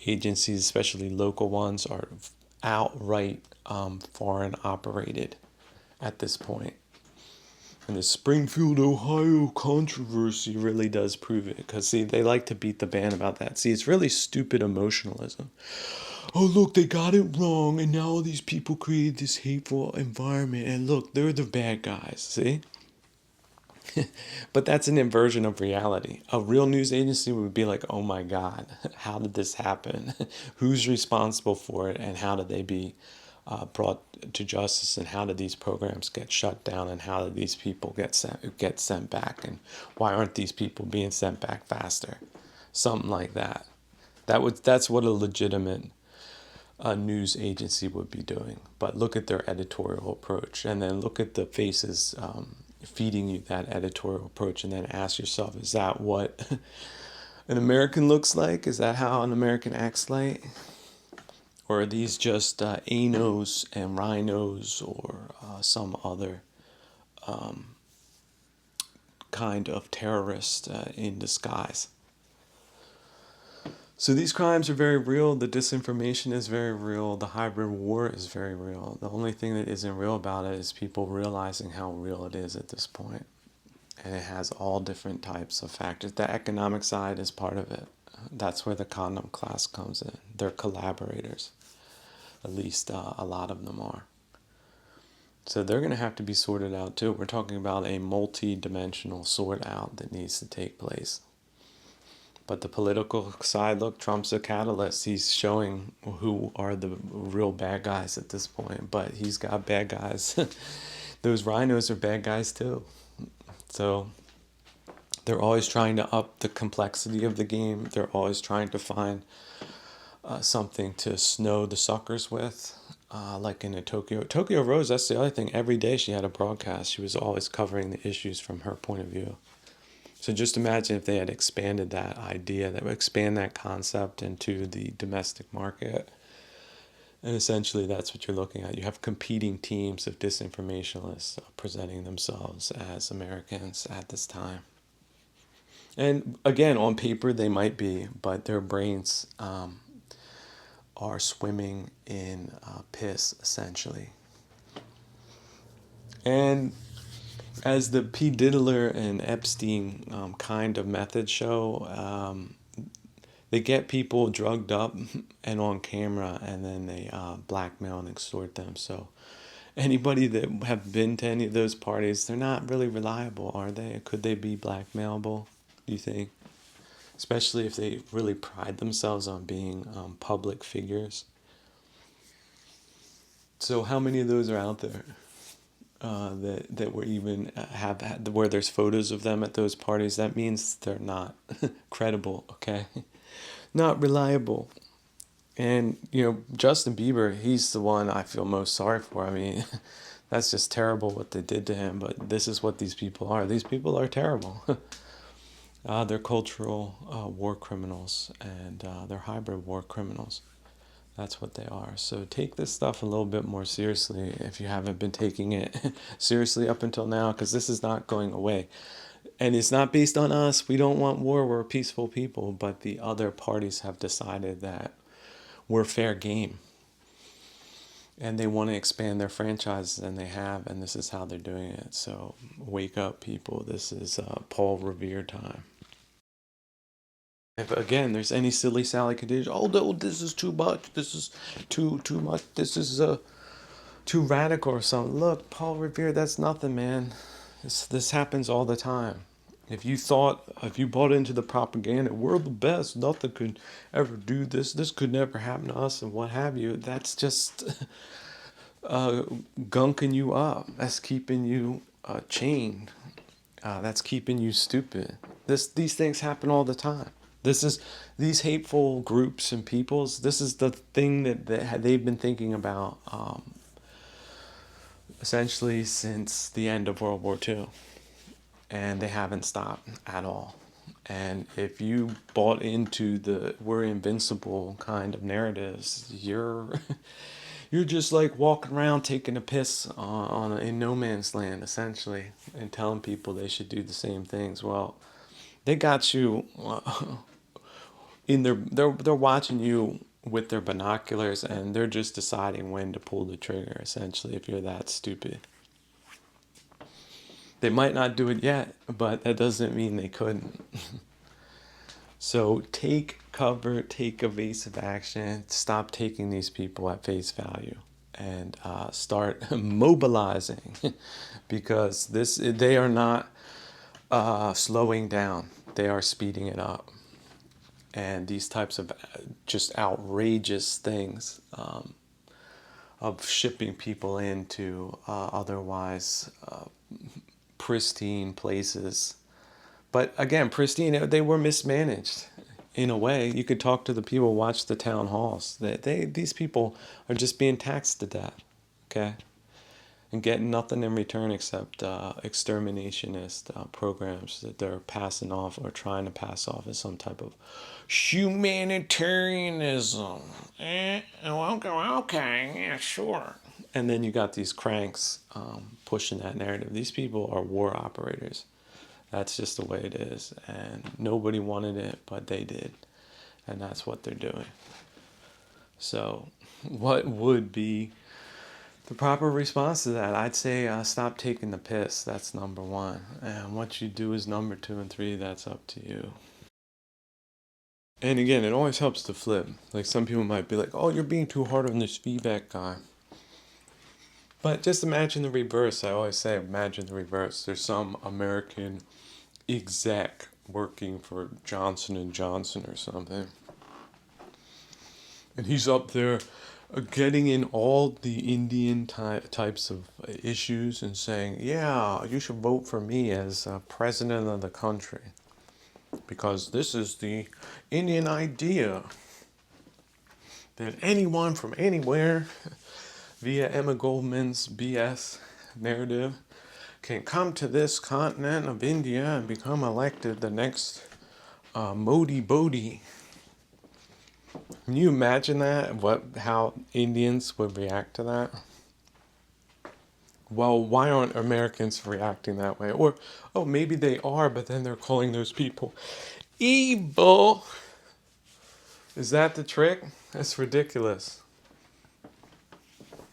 agencies, especially local ones, are outright foreign operated at this point. And the Springfield, Ohio controversy really does prove it. Because, see, they like to beat the band about that. See, it's really stupid emotionalism. Oh, look, they got it wrong. And now all these people created this hateful environment. And look, they're the bad guys. See? But that's an inversion of reality. A real news agency would be like, oh my God, how did this happen? Who's responsible for it? And how did they be brought to justice? And how did these programs get shut down? And how did these people get sent back? And why aren't these people being sent back faster? Something like that. That's what a legitimate news agency would be doing. But look at their editorial approach, and then look at the faces feeding you that editorial approach, and then ask yourself, is that what an American looks like? Is that how an American acts like? Or are these just anos and rhinos, or some other kind of terrorist in disguise? So these crimes are very real. The disinformation is very real. The hybrid war is very real. The only thing that isn't real about it is people realizing how real it is at this point. And it has all different types of factors. The economic side is part of it. That's where the condom class comes in. They're collaborators. At least a lot of them are. So they're going to have to be sorted out too. We're talking about a multi-dimensional sort out that needs to take place. But the political side, look, Trump's a catalyst. He's showing who are the real bad guys at this point. But he's got bad guys. Those rhinos are bad guys too. So they're always trying to up the complexity of the game. They're always trying to find something to snow the suckers with. Like in Tokyo Rose, that's the other thing. Every day she had a broadcast. She was always covering the issues from her point of view. So just imagine if they had expanded that idea, that would expand that concept into the domestic market. And essentially that's what you're looking at. You have competing teams of disinformationalists presenting themselves as Americans at this time. And again, on paper they might be, but their brains are swimming in piss, essentially. And as the P. Diddler and Epstein kind of method show, they get people drugged up and on camera, and then they blackmail and extort them. So anybody that have been to any of those parties, they're not really reliable, are they? Could they be blackmailable, do you think? Especially if they really pride themselves on being public figures. So how many of those are out there? That were even have had where there's photos of them at those parties? That means they're not credible, okay? Not reliable. And Justin Bieber, he's the one I feel most sorry for. I mean, that's just terrible what they did to him, but this is what these people are. These people are terrible. They're cultural war criminals, and they're hybrid war criminals. That's what they are. So take this stuff a little bit more seriously if you haven't been taking it seriously up until now, because this is not going away. And it's not based on us. We don't want war. We're peaceful people. But the other parties have decided that we're fair game. And they want to expand their franchises, and they have. And this is how they're doing it. So wake up, people. This is Paul Revere time. If again there's any silly Sally condition, oh no, this is too much, this is too much, this is too radical or something. Look, Paul Revere, that's nothing, man. This happens all the time. If you bought into the propaganda, we're the best, nothing could ever do this could never happen to us, and what have you, that's just gunking you up. That's keeping you chained. That's keeping you stupid. These things happen all the time. These hateful groups and peoples. This is the thing that they've been thinking about essentially since the end of World War II, and they haven't stopped at all. And if you bought into the we're invincible kind of narratives, you're just like walking around taking a piss in no man's land, essentially, and telling people they should do the same things. Well, they got you in they're watching you with their binoculars, and they're just deciding when to pull the trigger, essentially, if you're that stupid. They might not do it yet, but that doesn't mean they couldn't. So take cover, take evasive action, stop taking these people at face value, and start mobilizing, because they are not slowing down, they are speeding it up. And these types of just outrageous things of shipping people into otherwise pristine places. But again, pristine, they were mismanaged in a way. You could talk to the people, watch the town halls. These people are just being taxed to death, okay? And getting nothing in return except exterminationist programs that they're passing off or trying to pass off as some type of humanitarianism. Okay, yeah, sure. And then you got these cranks pushing that narrative. These people are war operators. That's just the way it is. And nobody wanted it, but they did. And that's what they're doing. So what would be the proper response to that? I'd say stop taking the piss. That's number one. And what you do is number 2 and 3. That's up to you. And again, it always helps to flip. Like, some people might be like, oh, you're being too hard on this feedback guy. But just imagine the reverse. I always say, imagine the reverse. There's some American exec working for Johnson and Johnson or something, and he's up there getting in all the Indian types of issues and saying, yeah, you should vote for me as president of the country because this is the Indian idea that anyone from anywhere via Emma Goldman's BS narrative can come to this continent of India and become elected the next Modi Bodhi. Can you imagine that? How Indians would react to that? Well, why aren't Americans reacting that way? Or, oh, maybe they are, but then they're calling those people evil. Is that the trick? That's ridiculous.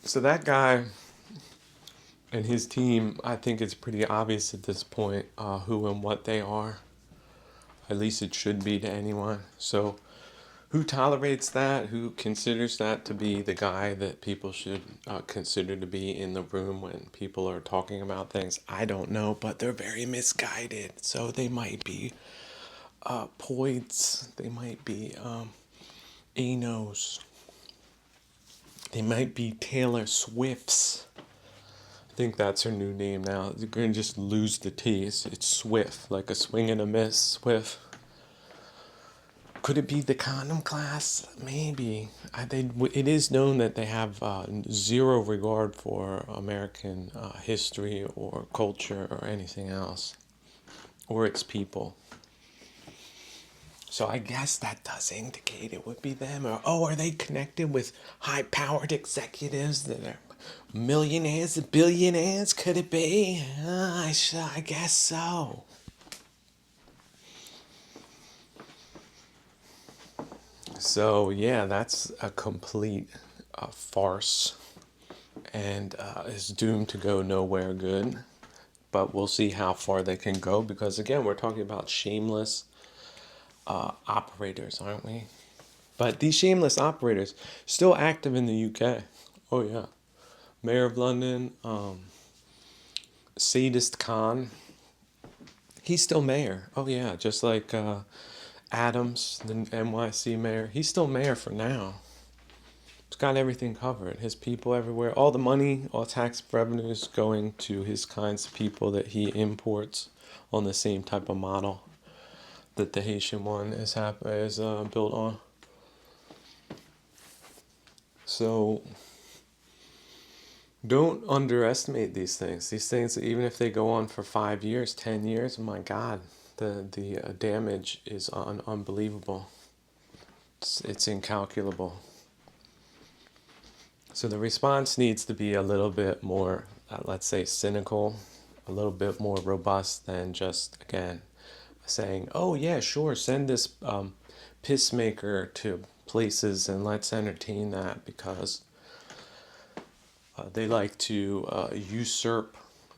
So that guy and his team, I think it's pretty obvious at this point who and what they are. At least it should be to anyone. So who tolerates that? Who considers that to be the guy that people should consider to be in the room when people are talking about things? I don't know, but they're very misguided. So they might be Poids. They might be Anos. They might be Taylor Swifts. I think that's her new name now. You're going to just lose the T. It's Swift, like a swing and a miss, Swift. Could it be the condom class? Maybe. It is known that they have zero regard for American history or culture or anything else, or its people. So I guess that does indicate it would be them. Or, oh, are they connected with high-powered executives that are millionaires, billionaires? Could it be? I guess so. So yeah, that's a complete farce, and is doomed to go nowhere good. But we'll see how far they can go, because again, we're talking about shameless operators, aren't we? But these shameless operators still active in the UK. Oh yeah, Mayor of London, Sadist Khan. He's still mayor. Oh yeah, just like Adams, the NYC mayor. He's still mayor for now. He's got everything covered. His people everywhere. All the money, all tax revenues going to his kinds of people that he imports on the same type of model that the Haitian one is built on. So don't underestimate these things. These things, even if they go on for 5 years, 10 years, my God, The damage is unbelievable. It's incalculable. So the response needs to be a little bit more, let's say, cynical, a little bit more robust than just, again, saying, oh, yeah, sure, send this pissmaker to places and let's entertain that, because they like to usurp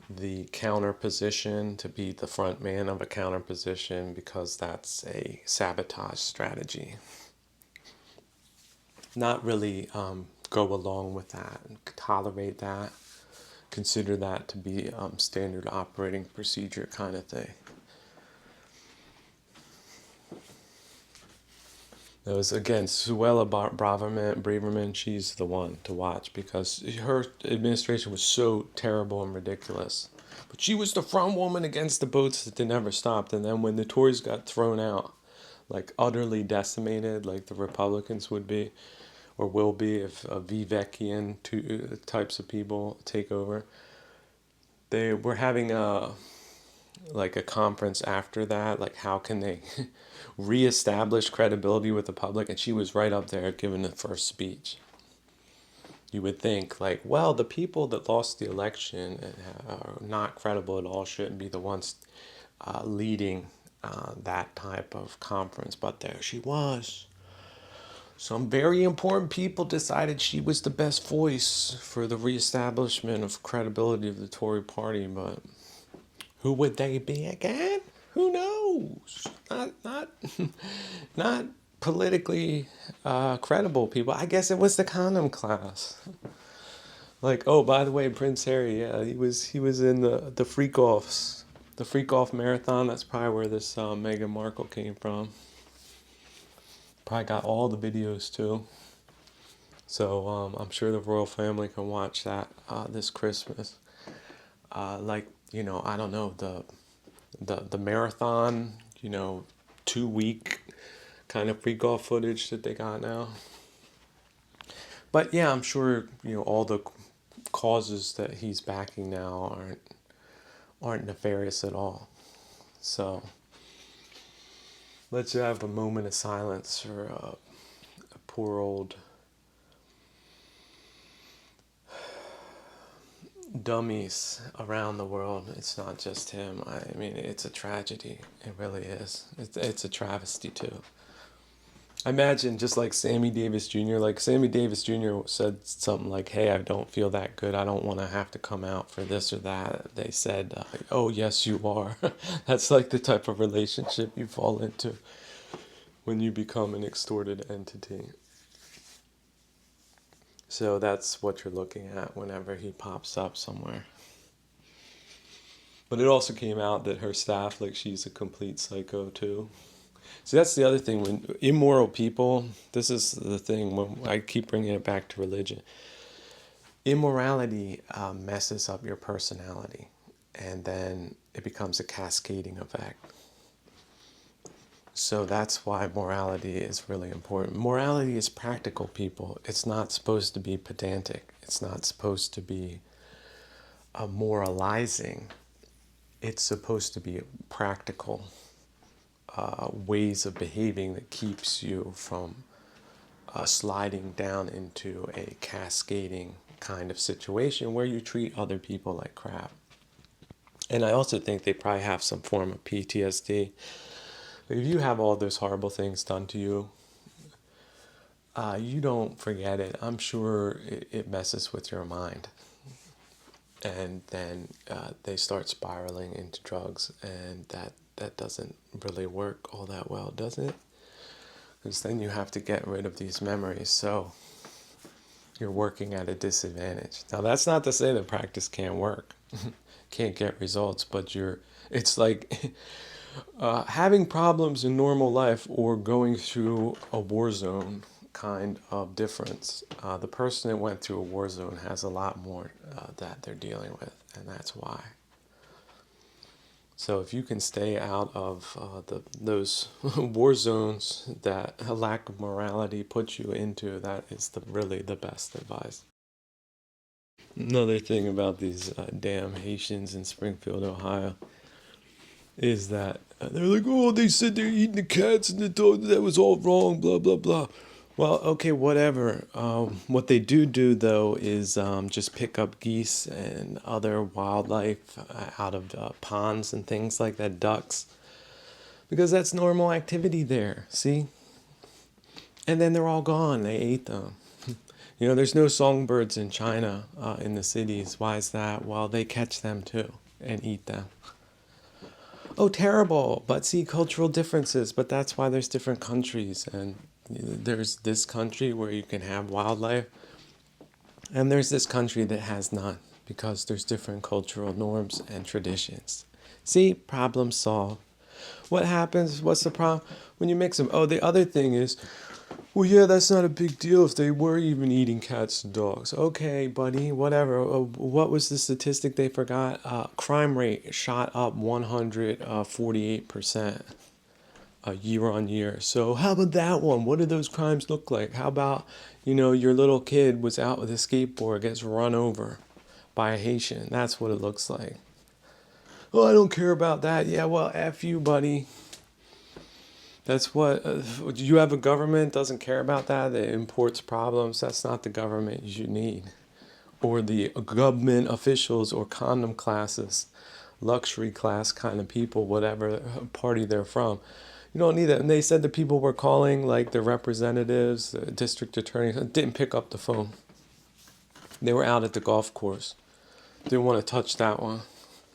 the counter position, to be the front man of a counter position, because that's a sabotage strategy. Not really go along with that, tolerate that, consider that to be standard operating procedure kind of thing. It was, again, Suella Braverman, she's the one to watch, because her administration was so terrible and ridiculous. But she was the front woman against the boats that they never stopped. And then when the Tories got thrown out, like utterly decimated, like the Republicans would be, or will be if Vivekian types of people take over, they were having a conference after that, like how can they reestablish credibility with the public, and she was right up there giving the first speech. You would think, like, well, the people that lost the election are not credible at all, shouldn't be the ones leading that type of conference, but there she was. Some very important people decided she was the best voice for the reestablishment of credibility of the Tory party, but who would they be again? Who knows? Not politically credible people. I guess it was the condom class. Like, oh, by the way, Prince Harry, yeah, he was in the freak offs, the freak off marathon. That's probably where this Meghan Markle came from. Probably got all the videos too. So I'm sure the royal family can watch that this Christmas. Like, I don't know, the marathon, 2 week kind of freak off footage that they got now. But yeah, I'm sure all the causes that he's backing now aren't nefarious at all. So let's have a moment of silence for a poor old dummies around the world. It's not just him. I mean, it's a tragedy. It really is. It's a travesty too. I imagine just like Sammy Davis Jr. Like Sammy Davis Jr. said something like, "Hey, I don't feel that good. I don't want to have to come out for this or that." They said, "Oh, yes, you are." That's like the type of relationship you fall into when you become an extorted entity. So that's what you're looking at whenever he pops up somewhere. But it also came out that her staff, like, she's a complete psycho too. So that's the other thing. When immoral people, this is the thing, when I keep bringing it back to religion. Immorality messes up your personality, and then it becomes a cascading effect. So that's why morality is really important. Morality is practical, people. It's not supposed to be pedantic. It's not supposed to be moralizing. It's supposed to be practical ways of behaving that keeps you from sliding down into a cascading kind of situation where you treat other people like crap. And I also think they probably have some form of PTSD. If you have all those horrible things done to you, you don't forget it. I'm sure it messes with your mind. And then they start spiraling into drugs, and that doesn't really work all that well, does it? Because then you have to get rid of these memories, so you're working at a disadvantage. Now, that's not to say that practice can't work, can't get results, but it's like having problems in normal life or going through a war zone kind of difference. The person that went through a war zone has a lot more that they're dealing with, and that's why. So if you can stay out of those war zones that a lack of morality puts you into, that is really the best advice. Another thing about these damn Haitians in Springfield, Ohio. is that they're like, oh, they said they're eating the cats and the dog, that was all wrong, blah, blah, blah. Well, okay, whatever. What they do, though, is just pick up geese and other wildlife out of ponds and things like that, ducks, because that's normal activity there, see? And then they're all gone. They ate them. You know, there's no songbirds in China in the cities. Why is that? Well, they catch them too and eat them. Oh, terrible. But see, cultural differences. But that's why there's different countries. And there's this country where you can have wildlife. And there's this country that has none. Because there's different cultural norms and traditions. See, problem solved. What happens? What's the problem? When you mix them. Oh, the other thing is, well, yeah, that's not a big deal if they were even eating cats and dogs. Okay, buddy, whatever. What was the statistic they forgot? Crime rate shot up 148% year on year. So how about that one? What did those crimes look like? How about, your little kid was out with a skateboard, gets run over by a Haitian. That's what it looks like. Oh, I don't care about that. Yeah, well, F you, buddy. That's what, you have a government doesn't care about that imports problems. That's not the government you need. Or the government officials or condom classes, luxury class kind of people, whatever party they're from. You don't need that. And they said the people were calling, like the representatives, the district attorneys, didn't pick up the phone. They were out at the golf course. Didn't want to touch that one.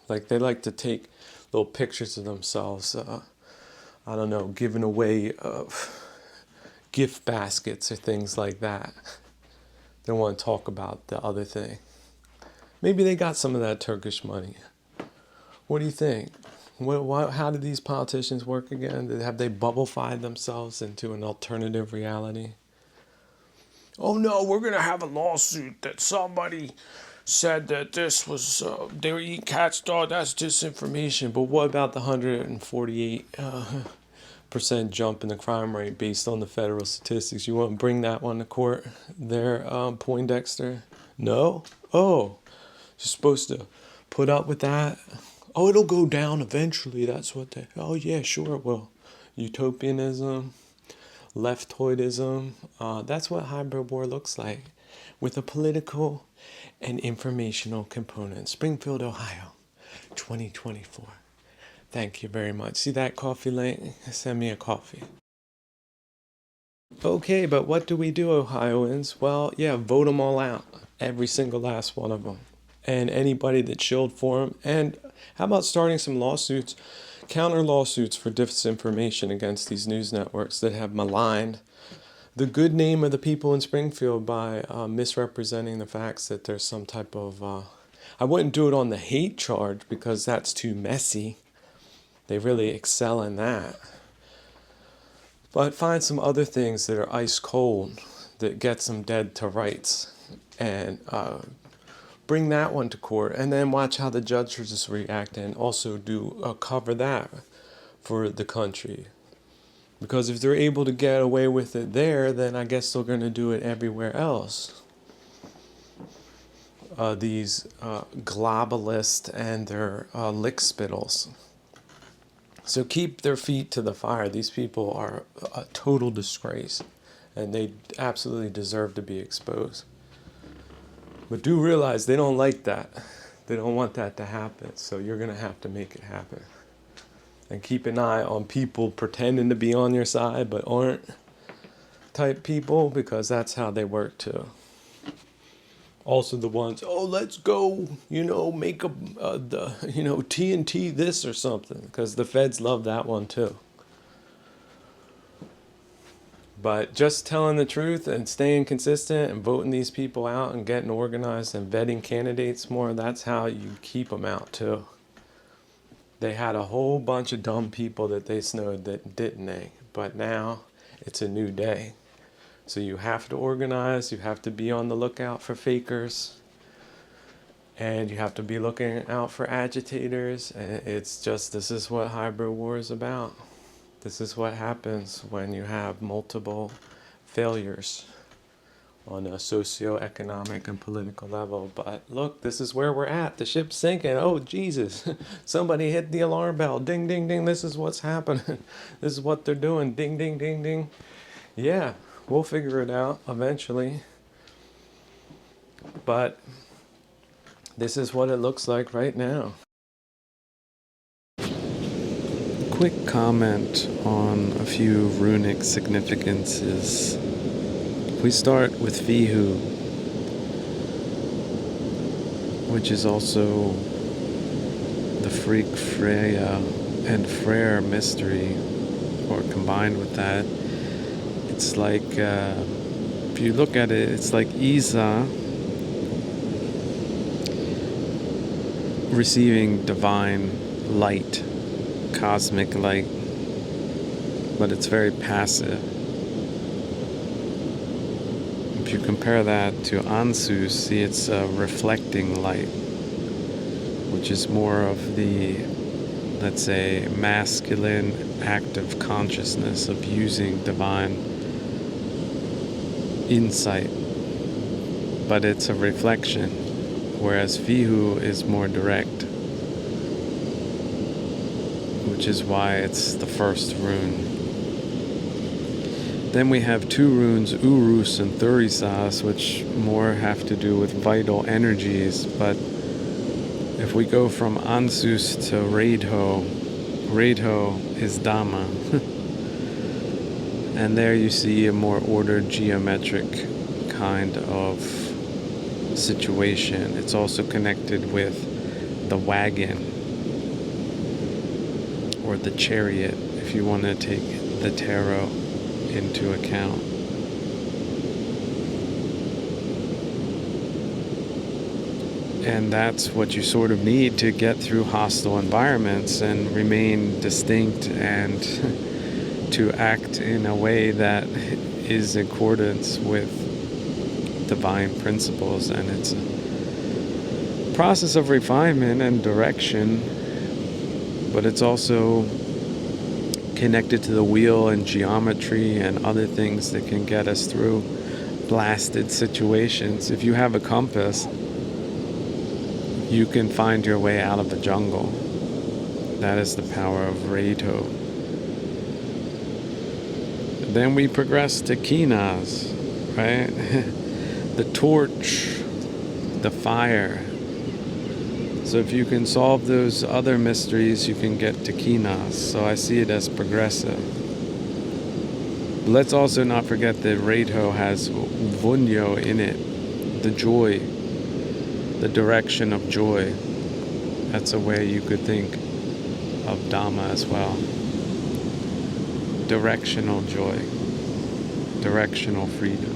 Like they like to take little pictures of themselves. I don't know, giving away gift baskets or things like that. They don't want to talk about the other thing. Maybe they got some of that Turkish money. What do you think? How did these politicians work again? Have they bubble-fied themselves into an alternative reality? Oh no, we're going to have a lawsuit that somebody said that this was, they were eating cat's dog, that's disinformation. But what about the 148% jump in the crime rate based on the federal statistics? You want to bring that one to court there, Poindexter? No? Oh, you're supposed to put up with that? Oh, it'll go down eventually. That's what they... Oh, yeah, sure it will. Utopianism, leftoidism. That's what hybrid war looks like, with a political and informational component. Springfield, Ohio, 2024. Thank you very much. See that coffee link? Send me a coffee. Okay, but what do we do, Ohioans? Well, yeah, vote them all out. Every single last one of them. And anybody that shilled for them. And how about starting some lawsuits, counter lawsuits for disinformation against these news networks that have maligned the good name of the people in Springfield by misrepresenting the facts that there's some type of... I wouldn't do it on the hate charge because that's too messy. They really excel in that. But find some other things that are ice cold that gets them dead to rights and bring that one to court, and then watch how the judges react and also do cover that for the country. Because if they're able to get away with it there, then I guess they're going to do it everywhere else. These globalists and their lick spittles. So keep their feet to the fire. These people are a total disgrace, and they absolutely deserve to be exposed. But do realize they don't like that. They don't want that to happen. So you're going to have to make it happen. And keep an eye on people pretending to be on your side but aren't type people, because that's how they work too. Also the ones, oh, let's go, make TNT this or something, because the feds love that one too. But just telling the truth and staying consistent and voting these people out and getting organized and vetting candidates more, that's how you keep them out too. They had a whole bunch of dumb people that they snowed that didn't they? But now it's a new day. So you have to organize, you have to be on the lookout for fakers, and you have to be looking out for agitators. And it's just, this is what hybrid war is about. This is what happens when you have multiple failures on a socio-economic and political level. But look, this is where we're at. The ship's sinking. Oh, Jesus. Somebody hit the alarm bell. Ding, ding, ding. This is what's happening. This is what they're doing. Ding, ding, ding, ding. Yeah, we'll figure it out eventually. But this is what it looks like right now. Quick comment on a few runic significances. We start with Vihu, which is also the Freak Freya and Freyr mystery, or combined with that. It's like, if you look at it, it's like Isa receiving divine light, cosmic light, but it's very passive. If you compare that to Ansu, see, it's a reflecting light, which is more of the, let's say, masculine active consciousness of using divine insight. But it's a reflection, whereas Vihu is more direct, which is why it's the first rune. Then we have two runes, Urus and Thurisas, which more have to do with vital energies. But if we go from Ansus to Reidho, Reidho is Dhamma. And there you see a more ordered geometric kind of situation. It's also connected with the wagon, or the chariot, if you want to take the tarot into account. And that's what you sort of need to get through hostile environments and remain distinct, and to act in a way that is in accordance with divine principles. And it's a process of refinement and direction, but it's also connected to the wheel and geometry and other things that can get us through blasted situations. If you have a compass, you can find your way out of the jungle. That is the power of Reidho. Then we progress to Kinas, right? The torch, the fire. So if you can solve those other mysteries, you can get to Kinas. So I see it as progressive. But let's also not forget that Reidho has Vunyo in it, the joy, the direction of joy. That's a way you could think of Dhamma as well. Directional joy, directional freedom.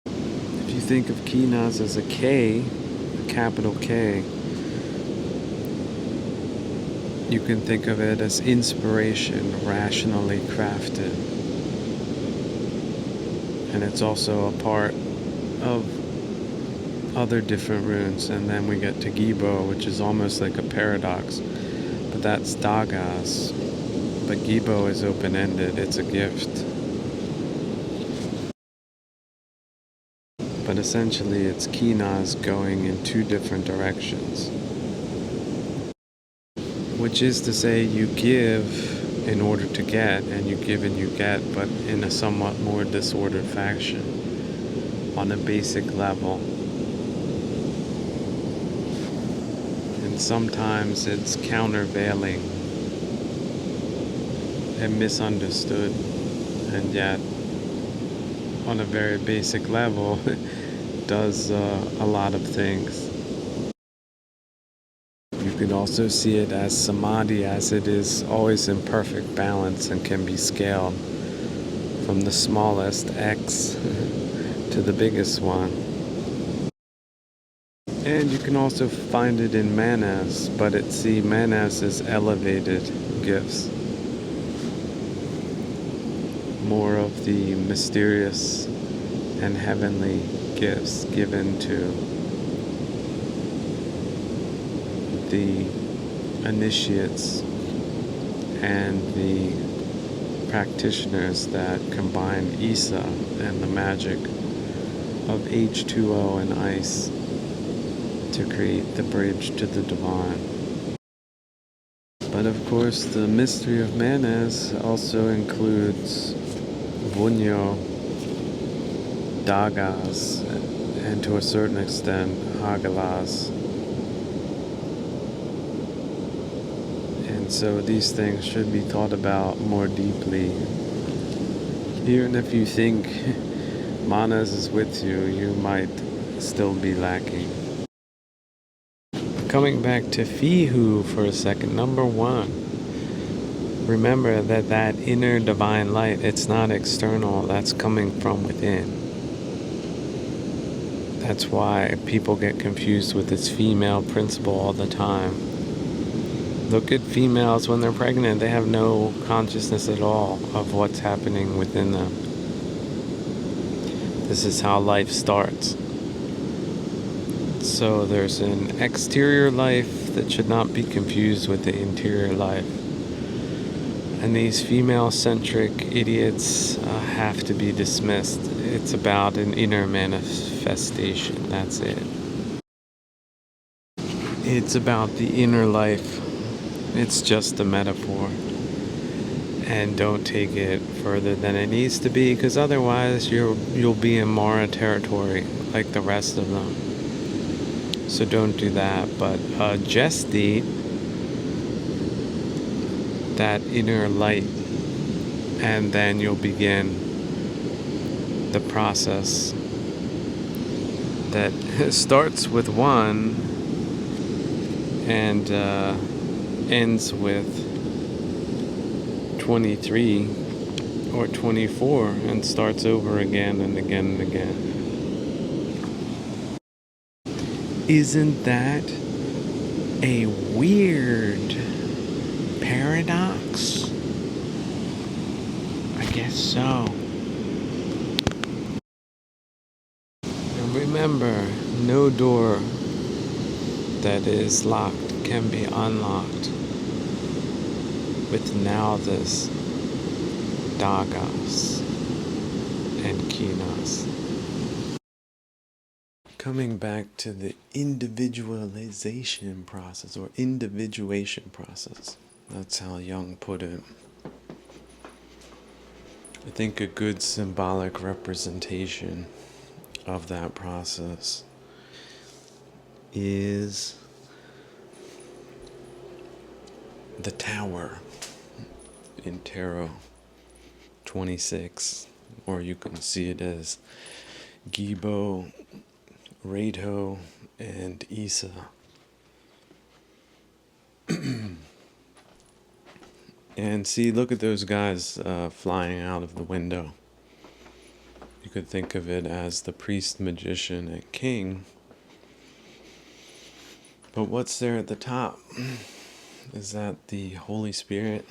If you think of Kinas as a K, a capital K, you can think of it as inspiration, rationally crafted. And it's also a part of other different runes. And then we get to Gibo, which is almost like a paradox. But that's Dagas. But Gibo is open-ended, it's a gift. But essentially it's Kinas going in two different directions. Which is to say, you give in order to get, and you give and you get, but in a somewhat more disordered fashion, on a basic level. And sometimes it's countervailing and misunderstood, and yet on a very basic level does a lot of things. You can also see it as samadhi, as it is always in perfect balance and can be scaled from the smallest X to the biggest one. And you can also find it in manas, but manas is elevated gifts. More of the mysterious and heavenly gifts given to the initiates and the practitioners that combine Isa and the magic of H2O and ice to create the bridge to the divine. But of course, the mystery of Manas also includes Bunyo, Dagas, and to a certain extent, Hagalas. And so these things should be thought about more deeply. Even if you think Manas is with you, you might still be lacking. Coming back to Fihu for a second, number one, remember that inner divine light, it's not external, that's coming from within. That's why people get confused with this female principle all the time. Look at females when they're pregnant, they have no consciousness at all of what's happening within them. This is how life starts. So there's an exterior life that should not be confused with the interior life. And these female-centric idiots have to be dismissed. It's about an inner manifestation, that's it. It's about the inner life. It's just a metaphor. And don't take it further than it needs to be, because otherwise you'll be in Mara territory like the rest of them. So don't do that, but gestate that inner light, and then you'll begin the process that starts with 1 and ends with 23 or 24 and starts over again and again and again. Isn't that a weird paradox? I guess so. And remember, no door that is locked can be unlocked with Naldas, Dagas, and Kinas. Coming back to the individualization process or individuation process. That's how Jung put it. I think a good symbolic representation of that process is the tower in Tarot 26, or you can see it as Gibo, Radho, and Isa. And see, look at those guys flying out of the window. You could think of it as the priest, magician, and king. But what's there at the top? Is that the Holy Spirit?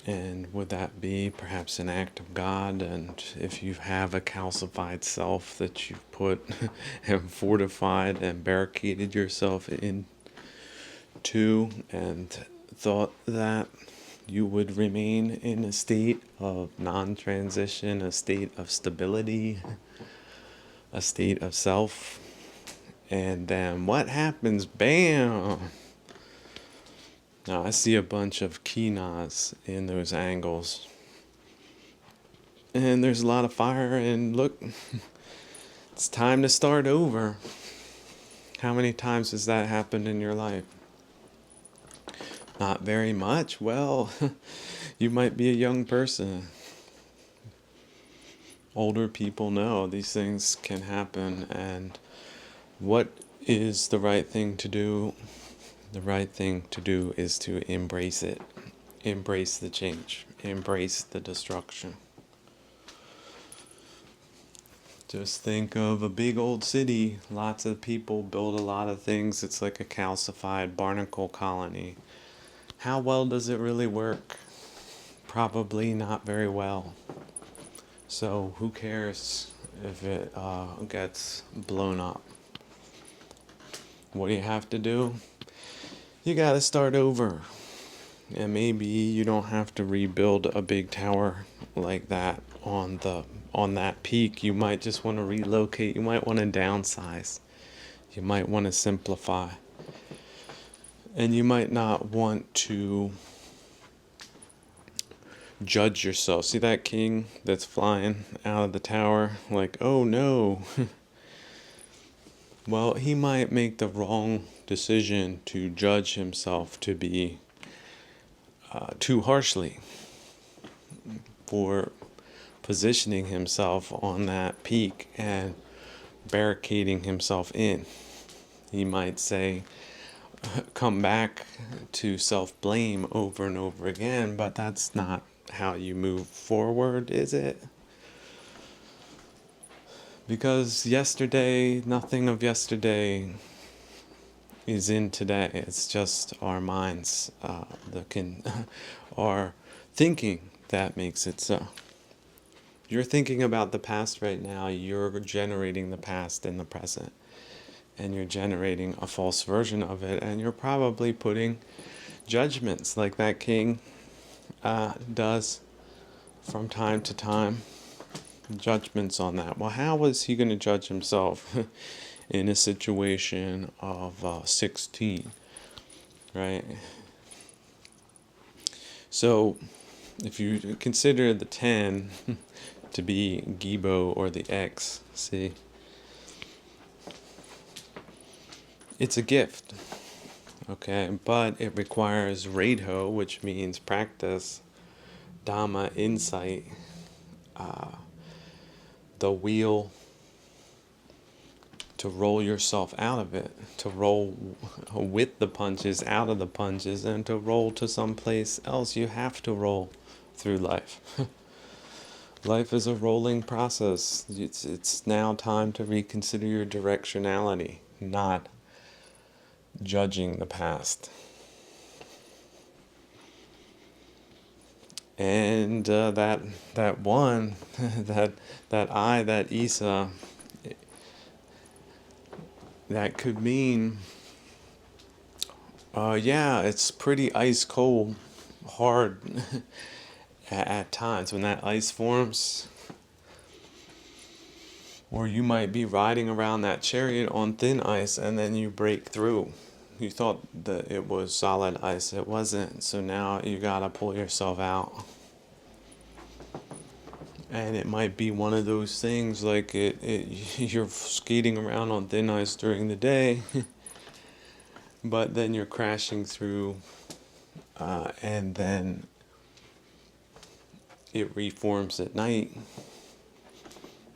And would that be perhaps an act of God? And if you have a calcified self that you've put and fortified and barricaded yourself into and thought that you would remain in a state of non-transition, a state of stability, a state of self, and then what happens? Bam! Now I see a bunch of kinas in those angles. And there's a lot of fire, and look, it's time to start over. How many times has that happened in your life? Not very much. Well, you might be a young person. Older people know these things can happen, and what is the right thing to do? The right thing to do is to embrace it. Embrace the change. Embrace the destruction. Just think of a big old city. Lots of people build a lot of things. It's like a calcified barnacle colony. How well does it really work? Probably not very well. So who cares if it gets blown up? What do you have to do? You gotta start over. And maybe you don't have to rebuild a big tower like that on that peak. You might just want to relocate. You might want to downsize. You might want to simplify. And you might not want to judge yourself. See that king that's flying out of the tower? Like, oh no. Well, he might make the wrong decision to judge himself to be too harshly for positioning himself on that peak and barricading himself in. He might say, come back to self-blame over and over again, but that's not how you move forward, is it? Because yesterday, nothing of yesterday is in today. It's just our minds our thinking that makes it so. You're thinking about the past right now. You're generating the past in the present. And you're generating a false version of it. And you're probably putting judgments like that king does from time to time. Judgments on that. Well, how was he going to judge himself in a situation of 16? Right? So, if you consider the 10 to be Gibo or the X, see, it's a gift, okay, but it requires Radho, which means practice, Dhamma, insight, the wheel to roll yourself out of it, to roll with the punches, out of the punches, and to roll to someplace else. You have to roll through life. Life is a rolling process. It's now time to reconsider your directionality, not judging the past. And that one, that Isa, that could mean, yeah, it's pretty ice cold, hard at times when that ice forms. Or you might be riding around that chariot on thin ice and then you break through. You thought that it was solid ice, it wasn't, so now you gotta pull yourself out. And it might be one of those things like you're skating around on thin ice during the day, but then you're crashing through, and then it reforms at night,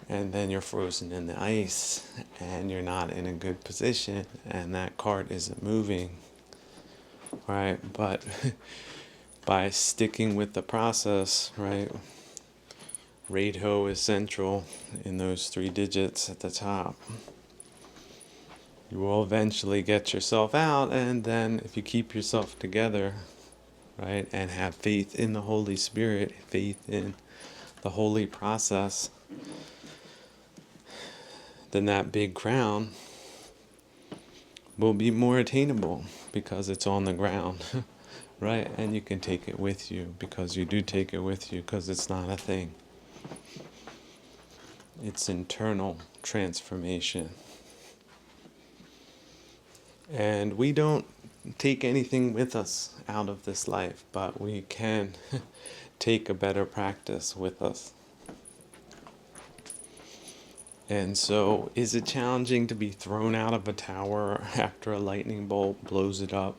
and then you're frozen in the ice, and you're not in a good position, and that cart isn't moving, right? But by sticking with the process, right? Radho is central in those 3 digits at the top. You will eventually get yourself out, and then if you keep yourself together, right, and have faith in the Holy Spirit, faith in the holy process, then that big crown will be more attainable because it's on the ground, right? And you can take it with you because you do take it with you because it's not a thing. It's internal transformation. And we don't take anything with us out of this life, but we can take a better practice with us. And so, is it challenging to be thrown out of a tower after a lightning bolt blows it up?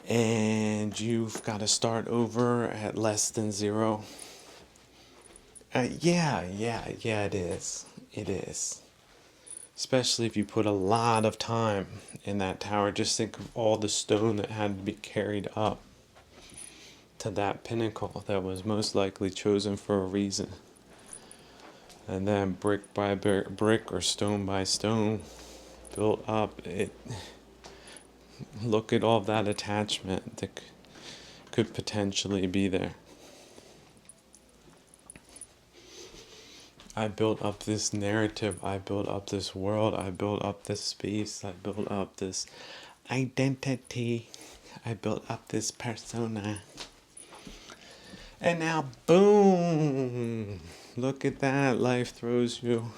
And you've got to start over at less than 0? Yeah, it is. It is. Especially if you put a lot of time in that tower. Just think of all the stone that had to be carried up to that pinnacle that was most likely chosen for a reason. And then brick by brick or stone by stone built up. Look at all that attachment that could potentially be there. I built up this narrative, I built up this world, I built up this space, I built up this identity, I built up this persona. And now, boom! Look at that. Life throws you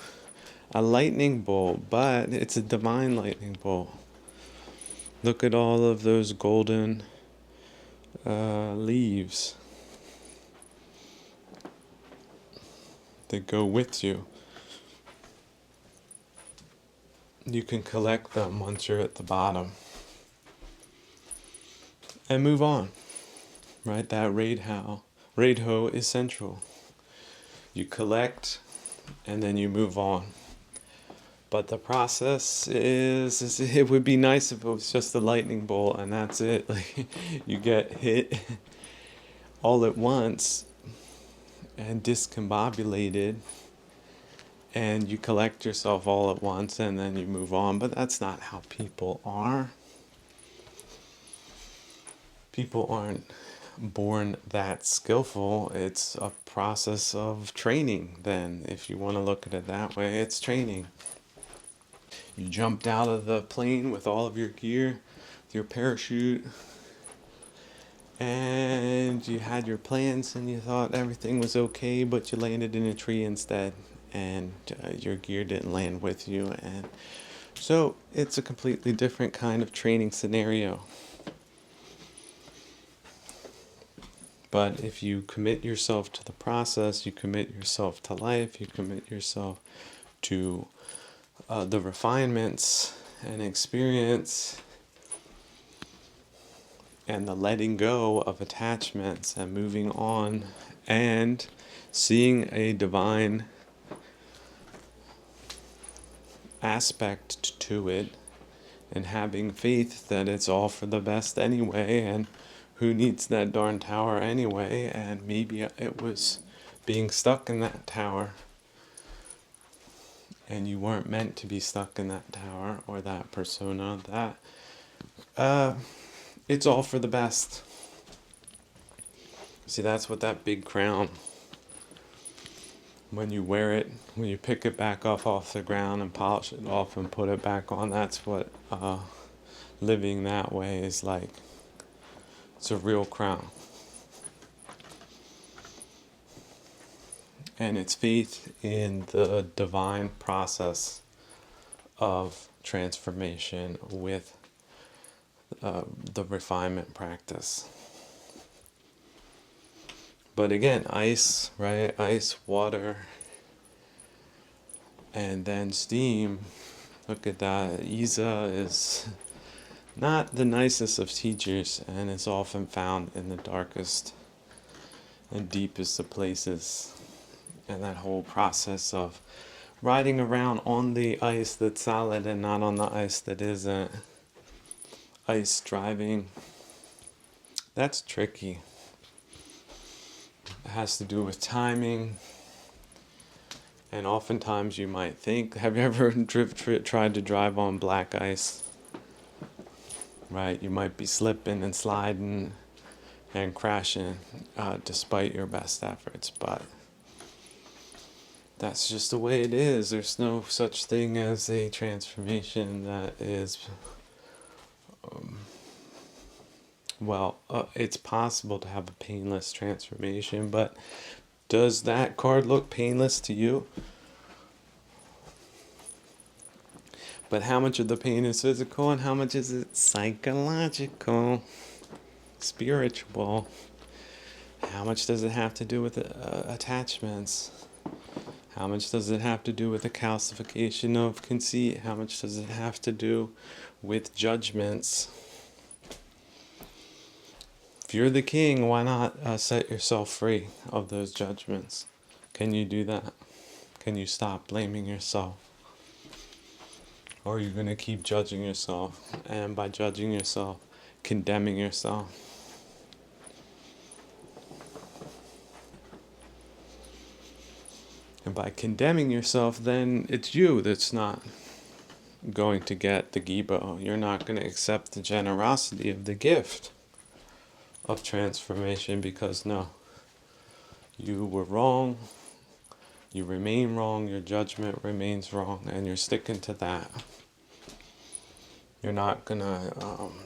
a lightning bolt, but it's a divine lightning bolt. Look at all of those golden leaves that go with you. You can collect them once you're at the bottom and move on, right? That raid ho is central. You collect and then you move on. But the process is it would be nice if it was just a lightning bolt and that's it. Like you get hit all at once and discombobulated and you collect yourself all at once and then you move on. But that's not how people are. People aren't born that skillful. It's a process of training then. If you want to look at it that way, it's training. You jumped out of the plane with all of your gear, your parachute, and you had your plans and you thought everything was okay, but you landed in a tree instead and your gear didn't land with you. And so it's a completely different kind of training scenario. But if you commit yourself to the process, you commit yourself to life, you commit yourself to the refinements and experience and the letting go of attachments and moving on and seeing a divine aspect to it and having faith that it's all for the best anyway, and who needs that darn tower anyway, and maybe it was being stuck in that tower and you weren't meant to be stuck in that tower or that persona, that it's all for the best. See, that's what that big crown, when you wear it, when you pick it back up off the ground and polish it off and put it back on, that's what living that way is like. It's a real crown. And it's faith in the divine process of transformation with the refinement practice. But again, ice, right? Ice, water, and then steam. Look at that. Isa is not the nicest of teachers and is often found in the darkest and deepest of places. And that whole process of riding around on the ice that's solid and not on the ice that isn't. Ice driving. That's tricky. It has to do with timing. And oftentimes you might think, have you ever tried to drive on black ice? Right? You might be slipping and sliding and crashing despite your best efforts. But that's just the way it is. There's no such thing as a transformation that is, it's possible to have a painless transformation, but does that card look painless to you? But how much of the pain is physical and how much is it psychological, spiritual? How much does it have to do with attachments? How much does it have to do with the calcification of conceit? How much does it have to do with judgments? If you're the king, why not set yourself free of those judgments? Can you do that? Can you stop blaming yourself? Or are you going to keep judging yourself? And by judging yourself, condemning yourself? And by condemning yourself, then it's you that's not going to get the gibo. You're not going to accept the generosity of the gift of transformation because no, you were wrong, you remain wrong, your judgment remains wrong, and you're sticking to that. You're not gonna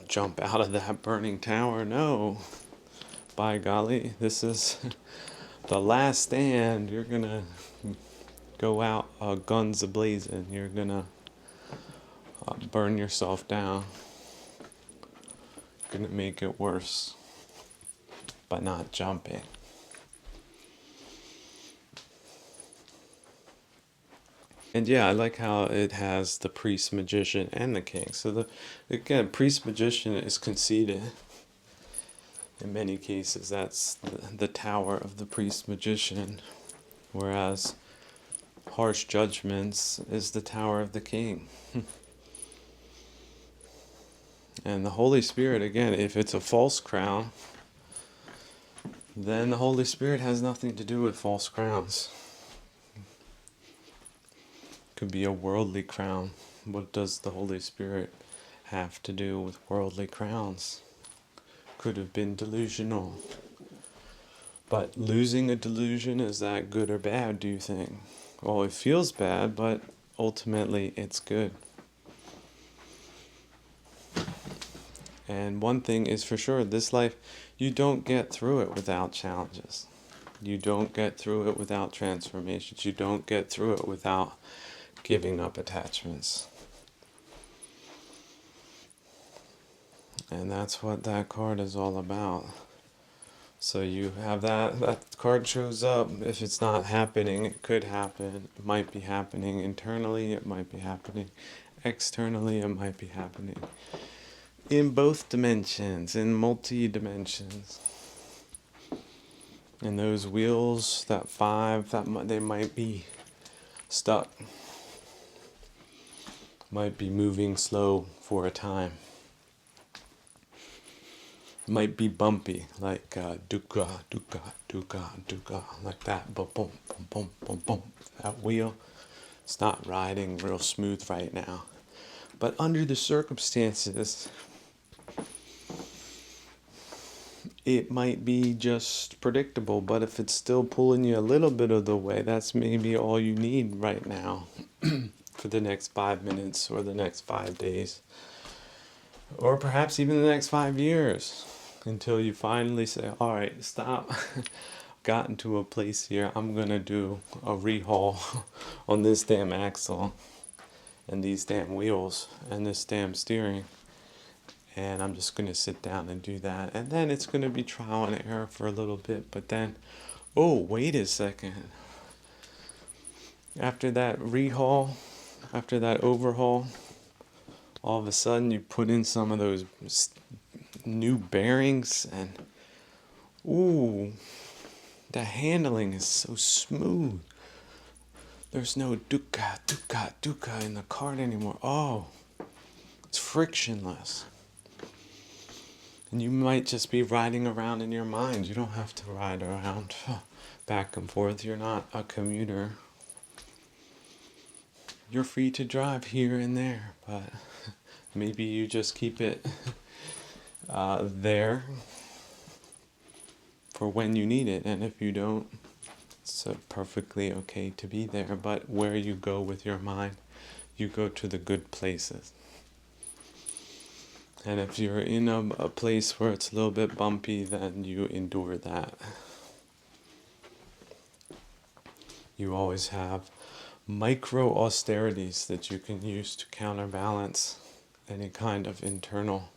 jump out of that burning tower. No. By golly, this is the last stand. You're gonna go out guns a-blazing. You're gonna burn yourself down. Gonna make it worse by not jumping. And yeah, I like how it has the priest, magician, and the king. So again, priest, magician is conceded. In many cases, that's the tower of the priest, magician, whereas harsh judgments is the tower of the king. And the Holy Spirit, again, if it's a false crown, then the Holy Spirit has nothing to do with false crowns. Could be a worldly crown. What does the Holy Spirit have to do with worldly crowns? Could have been delusional. But losing a delusion, is that good or bad, do you think? Well, it feels bad, but ultimately it's good. And one thing is for sure, this life, you don't get through it without challenges. You don't get through it without transformations. You don't get through it without giving up attachments. And that's what that card is all about. So you have that card shows up. If it's not happening, it could happen. It might be happening internally, it might be happening externally, it might be happening in both dimensions, in multi-dimensions. And those wheels, that 5, they might be stuck. Might be moving slow for a time. Might be bumpy, like duka, duka, duka, duka, like that. Boom, boom, boom, boom, boom, boom. That wheel, it's not riding real smooth right now. But under the circumstances, it might be just predictable. But if it's still pulling you a little bit of the way, that's maybe all you need right now for the next 5 minutes or the next 5 days. Or perhaps even the next 5 years. Until you finally say, all right, stop. Gotten to a place here. I'm going to do a rehaul on this damn axle and these damn wheels and this damn steering. And I'm just going to sit down and do that. And then it's going to be trial and error for a little bit. But then, oh, wait a second. After that rehaul, after that overhaul, all of a sudden you put in some of those new bearings and ooh, the handling is so smooth. There's no duka, duka, duka in the cart anymore. Oh, it's frictionless. And you might just be riding around in your mind. You don't have to ride around back and forth. You're not a commuter. You're free to drive here and there, but maybe you just keep it there for when you need it, and if you don't, it's perfectly okay to be there. But where you go with your mind, you go to the good places. And if you're in a place where it's a little bit bumpy, then you endure that. You always have micro austerities that you can use to counterbalance any kind of internal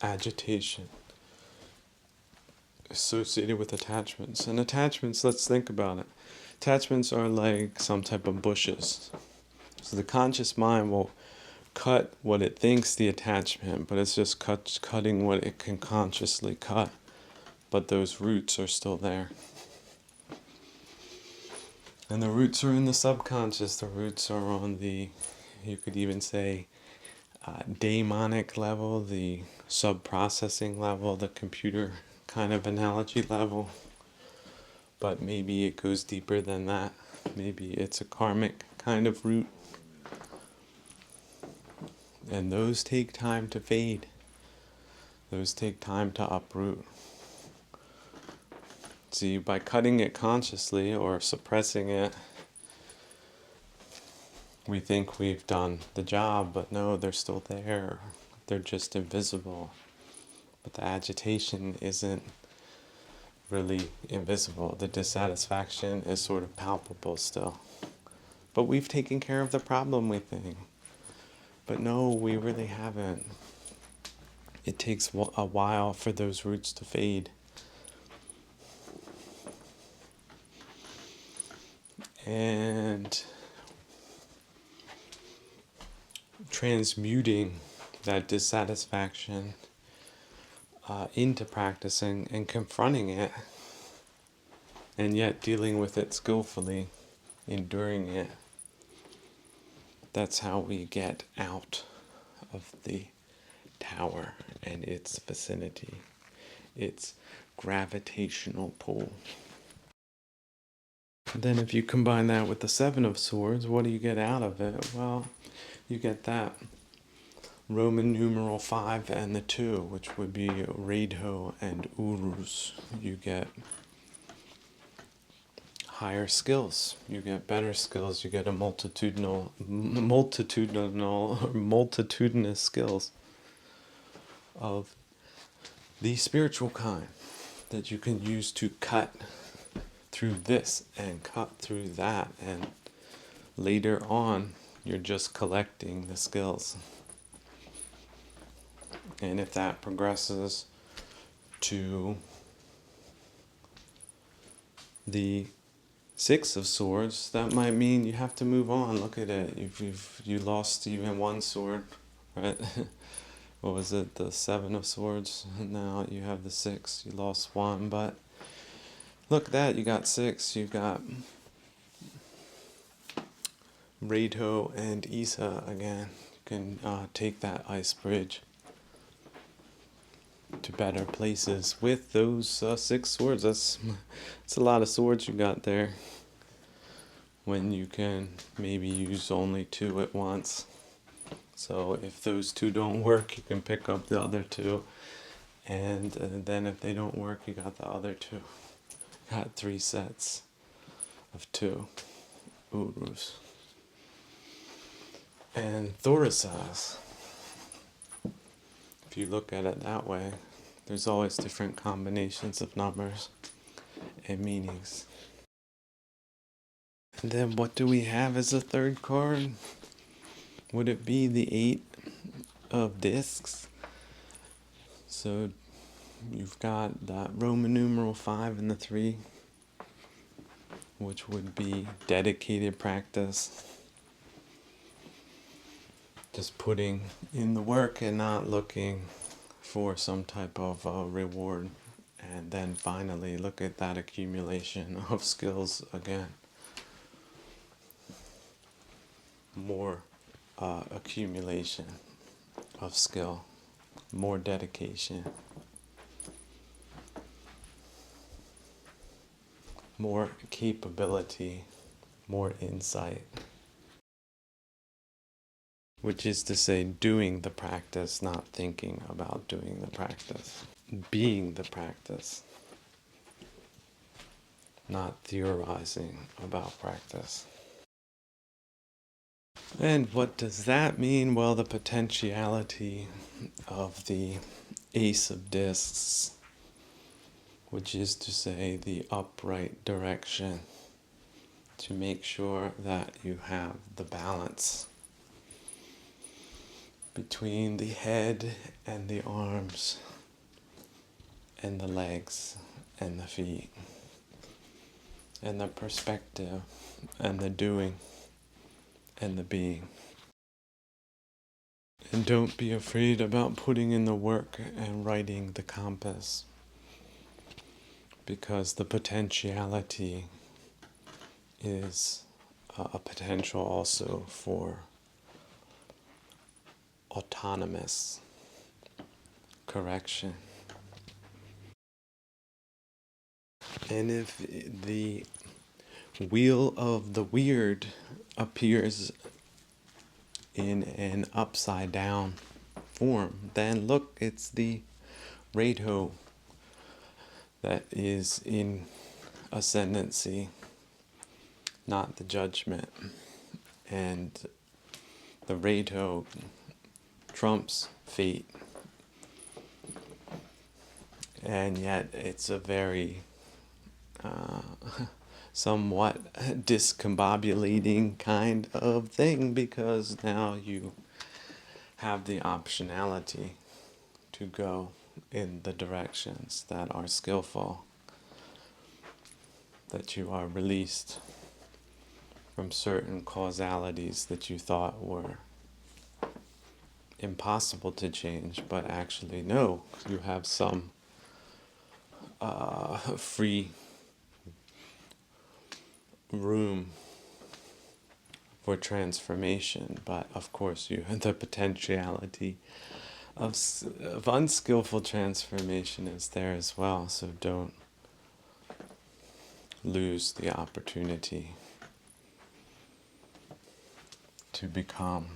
agitation associated with attachments. And attachments, let's think about it. Attachments are like some type of bushes. So the conscious mind will cut what it thinks the attachment, but it's just cutting what it can consciously cut. But those roots are still there. And the roots are in the subconscious. The roots are on the, you could even say, daemonic level, the sub-processing level, the computer kind of analogy level. But maybe it goes deeper than that. Maybe it's a karmic kind of root. And those take time to fade. Those take time to uproot. See, by cutting it consciously or suppressing it, We think we've done the job, but no, they're still there. They're just invisible. But the agitation isn't really invisible. The dissatisfaction is sort of palpable still. But we've taken care of the problem, we think. But no, we really haven't. It takes a while for those roots to fade. And transmuting that dissatisfaction into practicing and confronting it, and yet dealing with it skillfully, enduring it. That's how we get out of the tower and its vicinity, its gravitational pull. Then if you combine that with the Seven of Swords, what do you get out of it? Well, you get that Roman numeral 5 and the 2, which would be Reidho and Urus. You get higher skills, you get better skills, you get a multitudinous skills of the spiritual kind that you can use to cut through this and cut through that, and later on you're just collecting the skills. And if that progresses to the Six of Swords, that might mean you have to move on. Look at it. You lost even one sword, right? What was it? The Seven of Swords. Now you have the 6. You lost one, but look at that. You got 6. You got Reidho and Isa again. You can take that ice bridge to better places with those 6 swords. That's a lot of swords you got there, when you can maybe use only 2 at once. So if those 2 don't work, you can pick up the other 2, and then if they don't work, you got the other 2. Got 3 sets of 2 Urus. And Thorisas, if you look at it that way, there's always different combinations of numbers and meanings. And then what do we have as a third card? Would it be the 8 of discs? So you've got that Roman numeral 5 and the 3, which would be dedicated practice. Just putting in the work and not looking for some type of reward. And then finally, look at that accumulation of skills again. More accumulation of skill, more dedication, more capability, more insight. Which is to say, doing the practice, not thinking about doing the practice. Being the practice, not theorizing about practice. And what does that mean? Well, the potentiality of the Ace of Discs, which is to say the upright direction, to make sure that you have the balance between the head and the arms and the legs and the feet, and the perspective and the doing and the being. And don't be afraid about putting in the work and writing the compass, because the potentiality is a potential also for autonomous correction. And if the wheel of the weird appears in an upside down form, then look, it's the Reidho that is in ascendancy, not the judgment. And the Rado trumps fate, and yet it's a very somewhat discombobulating kind of thing, because now you have the optionality to go in the directions that are skillful, that you are released from certain causalities that you thought were impossible to change, but actually no, you have some free room for transformation. But of course you have the potentiality of unskillful transformation is there as well, so don't lose the opportunity to become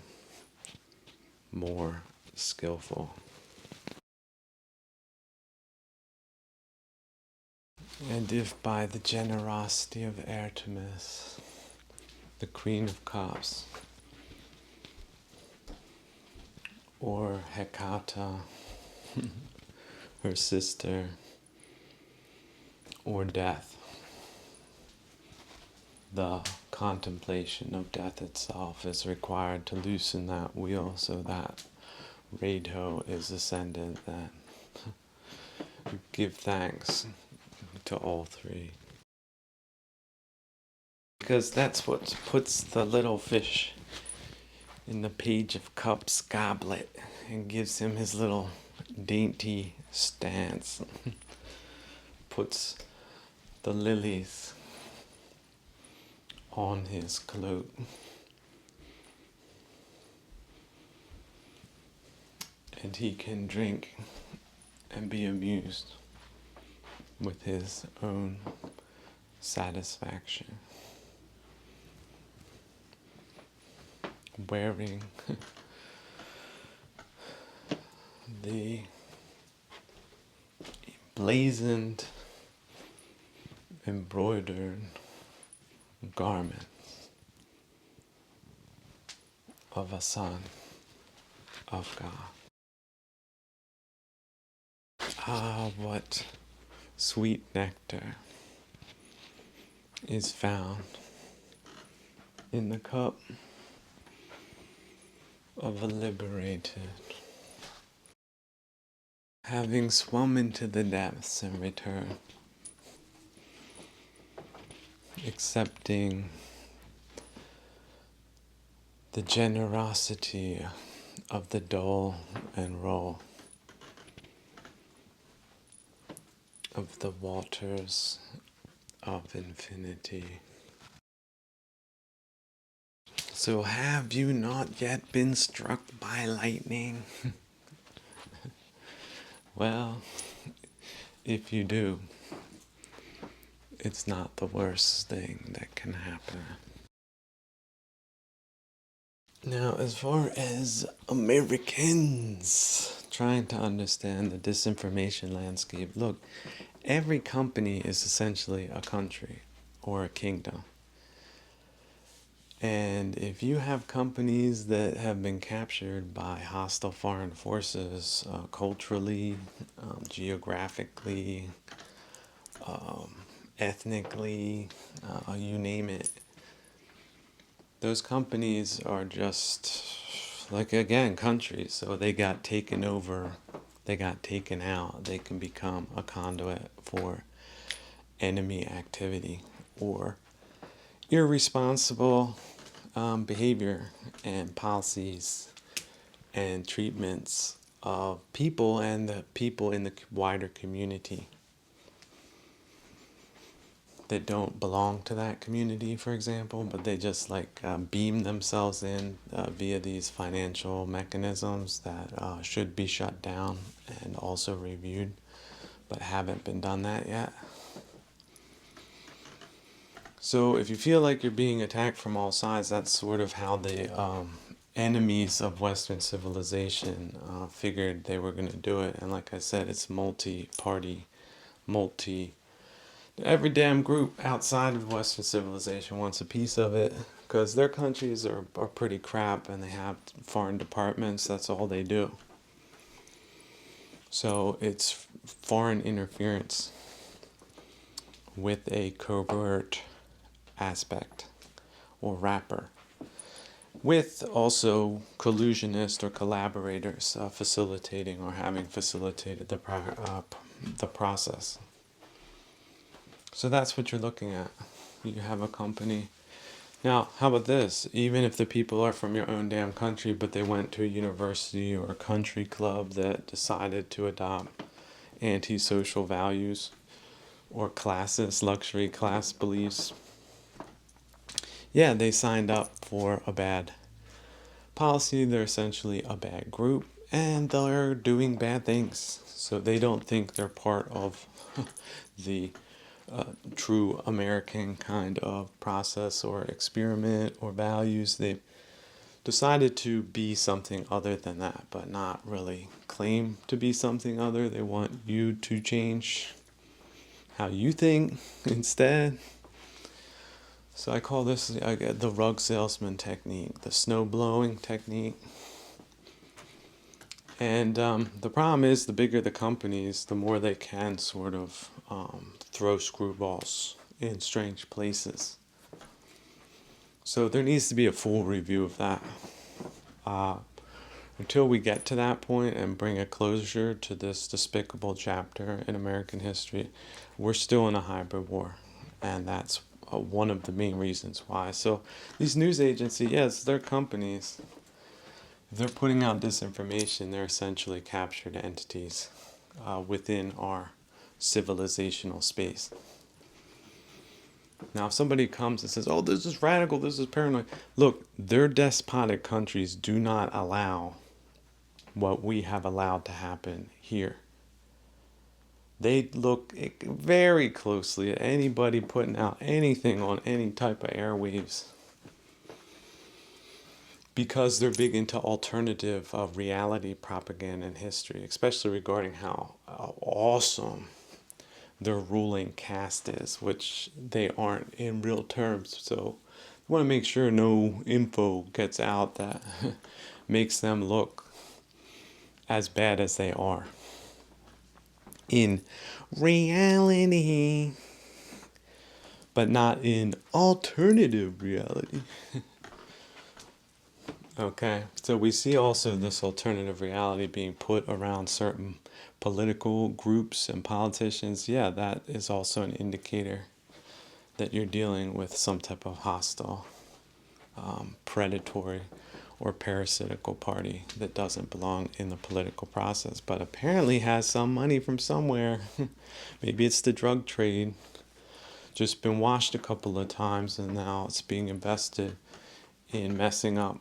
more skillful. And if by the generosity of Artemis, the Queen of Cups, or Hecata, her sister, or death, the contemplation of death itself is required to loosen that wheel so that Rado is ascendant, that give thanks to all three. Because that's what puts the little fish in the Page of Cups goblet and gives him his little dainty stance. Puts the lilies on his cloak. And he can drink and be amused with his own satisfaction. Wearing the blazoned, embroidered garments of a son of God. Ah, what sweet nectar is found in the cup of a liberated, having swum into the depths and returned, accepting the generosity of the dole and roll of the waters of infinity. So have you not yet been struck by lightning? Well, if you do, it's not the worst thing that can happen. Now, as far as Americans trying to understand the disinformation landscape, look, every company is essentially a country or a kingdom. And if you have companies that have been captured by hostile foreign forces, culturally, geographically, ethnically, you name it, those companies are just like, again, countries. So they got taken over, they got taken out. They can become a conduit for enemy activity or irresponsible behavior and policies and treatments of people and the people in the wider community that don't belong to that community, for example, but they just beam themselves in via these financial mechanisms that should be shut down and also reviewed, but haven't been done that yet. So if you feel like you're being attacked from all sides, that's sort of how the enemies of Western civilization figured they were going to do it. And like I said, it's multi-party, every damn group outside of Western civilization wants a piece of it. because their countries are pretty crap and they have foreign departments. That's all they do. So it's foreign interference with a covert aspect or wrapper, with also collusionists or collaborators facilitating or having facilitated the process. So that's what you're looking at. You have a company. Now, how about this? Even if the people are from your own damn country, but they went to a university or a country club that decided to adopt antisocial values or classist, luxury class beliefs, yeah, they signed up for a bad policy. They're essentially a bad group, and they're doing bad things. So they don't think they're part of the true American kind of process or experiment or values. They've decided to be something other than that, but not really claim to be something other. They want you to change how you think instead. So I call this the rug salesman technique, the snow blowing technique. And the problem is, the bigger the companies, the more they can sort of throw screwballs in strange places. So there needs to be a full review of that. Until we get to that point and bring a closure to this despicable chapter in American history, we're still in a hybrid war. And that's one of the main reasons why. So these news agencies, yes, they're companies. If they're putting out disinformation, they're essentially captured entities within our civilizational space. Now, if somebody comes and says, oh, this is radical, this is paranoid, look, their despotic countries do not allow what we have allowed to happen here. They look very closely at anybody putting out anything on any type of airwaves, because they're big into alternative reality propaganda and history, especially regarding how awesome their ruling caste is, which they aren't in real terms. So you want to make sure no info gets out that makes them look as bad as they are in reality, but not in alternative reality. Okay, so we see also this alternative reality being put around certain political groups and politicians. Yeah, that is also an indicator that you're dealing with some type of hostile, predatory, or parasitical party that doesn't belong in the political process, but apparently has some money from somewhere. Maybe it's the drug trade, just been washed a couple of times, and now it's being invested in messing up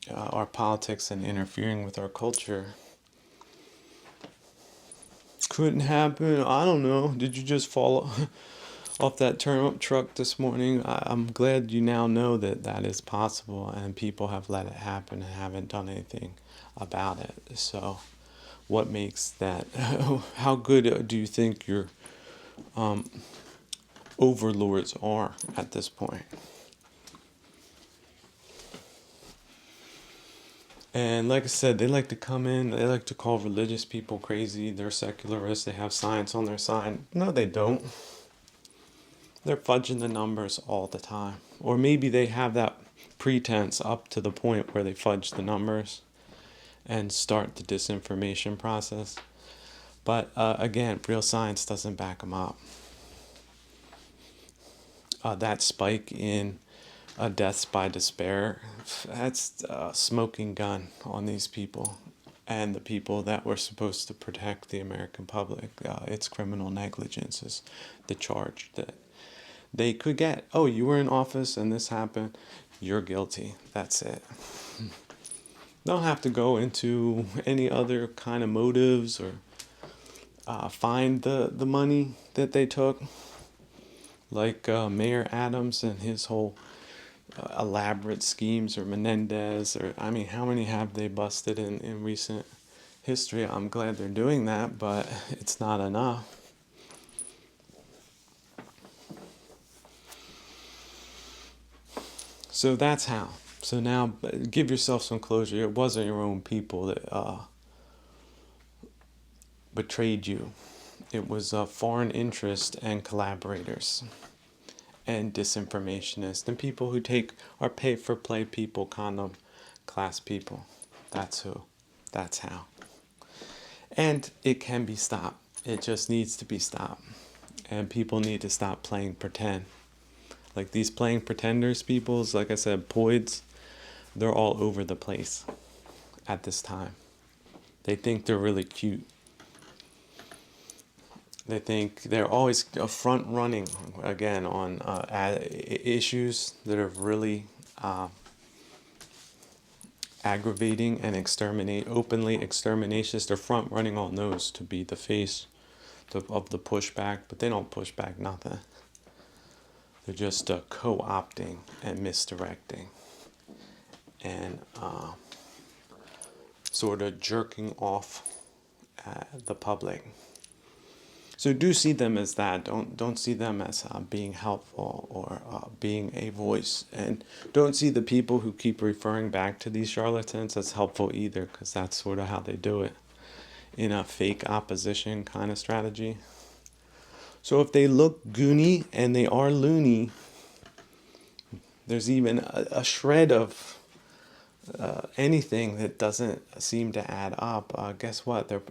our politics and interfering with our culture. Couldn't happen. I don't know. Did you just fall off that turnip truck this morning? I'm glad you now know that that is possible, and people have let it happen and haven't done anything about it. So what makes that? How good do you think your overlords are at this point? And like I said, they like to come in, they like to call religious people crazy. They're secularists, they have science on their side. No, they don't. They're fudging the numbers all the time. Or maybe they have that pretense up to the point where they fudge the numbers and start the disinformation process. But again, real science doesn't back them up. That spike in deaths by despair, that's a smoking gun on these people and the people that were supposed to protect the American public. It's criminal negligence is the charge that they could get. Oh, you were in office and this happened, you're guilty. That's it. Don't have to go into any other kind of motives or find the money that they took, like Mayor Adams and his whole elaborate schemes, or Menendez, or I mean, how many have they busted in recent history? I'm glad they're doing that, but it's not enough. So that's how. So now give yourself some closure. It wasn't your own people that betrayed you. It was foreign interest and collaborators and disinformationists and people who are pay for play people, condom class people. That's who. That's how. And it can be stopped. It just needs to be stopped. And people need to stop playing pretend. Like these playing pretenders peoples, like I said, poids, they're all over the place at this time. They think they're really cute. They think they're always front running again on issues that are really aggravating and openly exterminations. They're front running on those to be the face of the pushback, but they don't push back nothing. They're just co-opting and misdirecting and sort of jerking off the public. So do see them as that. Don't see them as being helpful or being a voice, and don't see the people who keep referring back to these charlatans as helpful either, because that's sort of how they do it in a fake opposition kind of strategy. So if they look goony and they are loony, there's even a shred of anything that doesn't seem to add up. Guess what? They're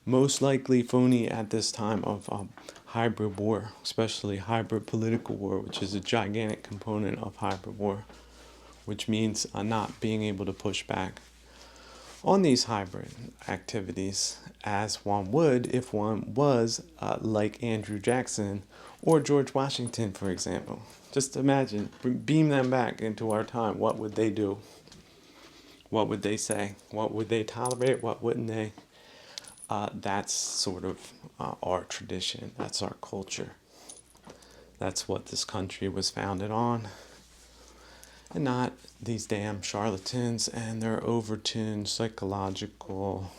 most likely phony at this time of hybrid war, especially hybrid political war, which is a gigantic component of hybrid war, which means not being able to push back on these hybrid activities as one would if one was like Andrew Jackson or George Washington, for example. Just imagine, beam them back into our time. What would they do? What would they say? What would they tolerate? What wouldn't they? That's sort of our tradition. That's our culture. That's what this country was founded on. And not these damn charlatans and their overtuned psychological,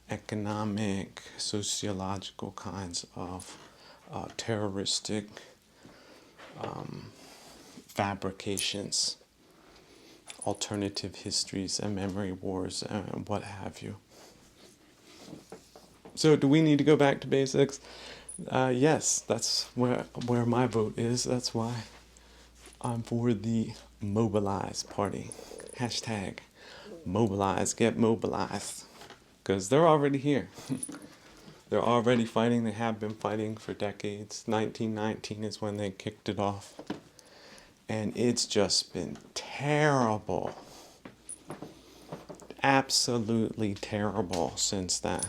economic, sociological kinds of terroristic fabrications, alternative histories and memory wars and what have you. So do we need to go back to basics? Yes, that's where my vote is. That's why I'm for the Mobilize Party. Hashtag mobilize, get mobilized. Because they're already here. They're already fighting. They have been fighting for decades. 1919 is when they kicked it off. And it's just been terrible. Absolutely terrible since then.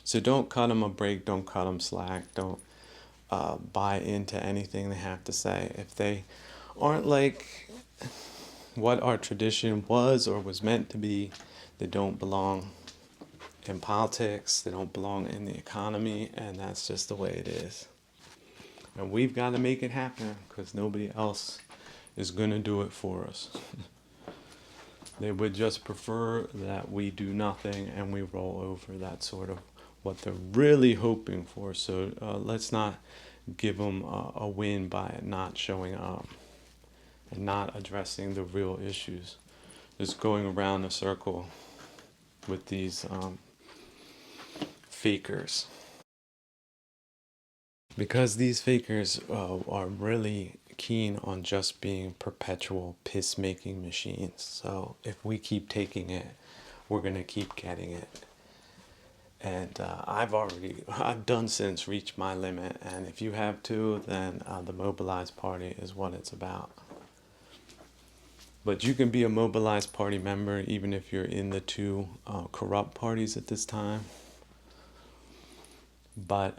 So don't cut them a break. Don't cut them slack. Don't buy into anything they have to say. If they aren't like what our tradition was or was meant to be, they don't belong in politics, they don't belong in the economy, and that's just the way it is. And we've got to make it happen because nobody else is going to do it for us. They would just prefer that we do nothing and we roll over. That's sort of what they're really hoping for. So let's not give them a win by not showing up and not addressing the real issues. Just going around a circle with these fakers. Because these fakers are really keen on just being perpetual piss-making machines. So if we keep taking it, we're going to keep getting it. And I've done since reached my limit. And if you have too, then the Mobilized Party is what it's about. But you can be a Mobilized Party member even if you're in the two corrupt parties at this time. But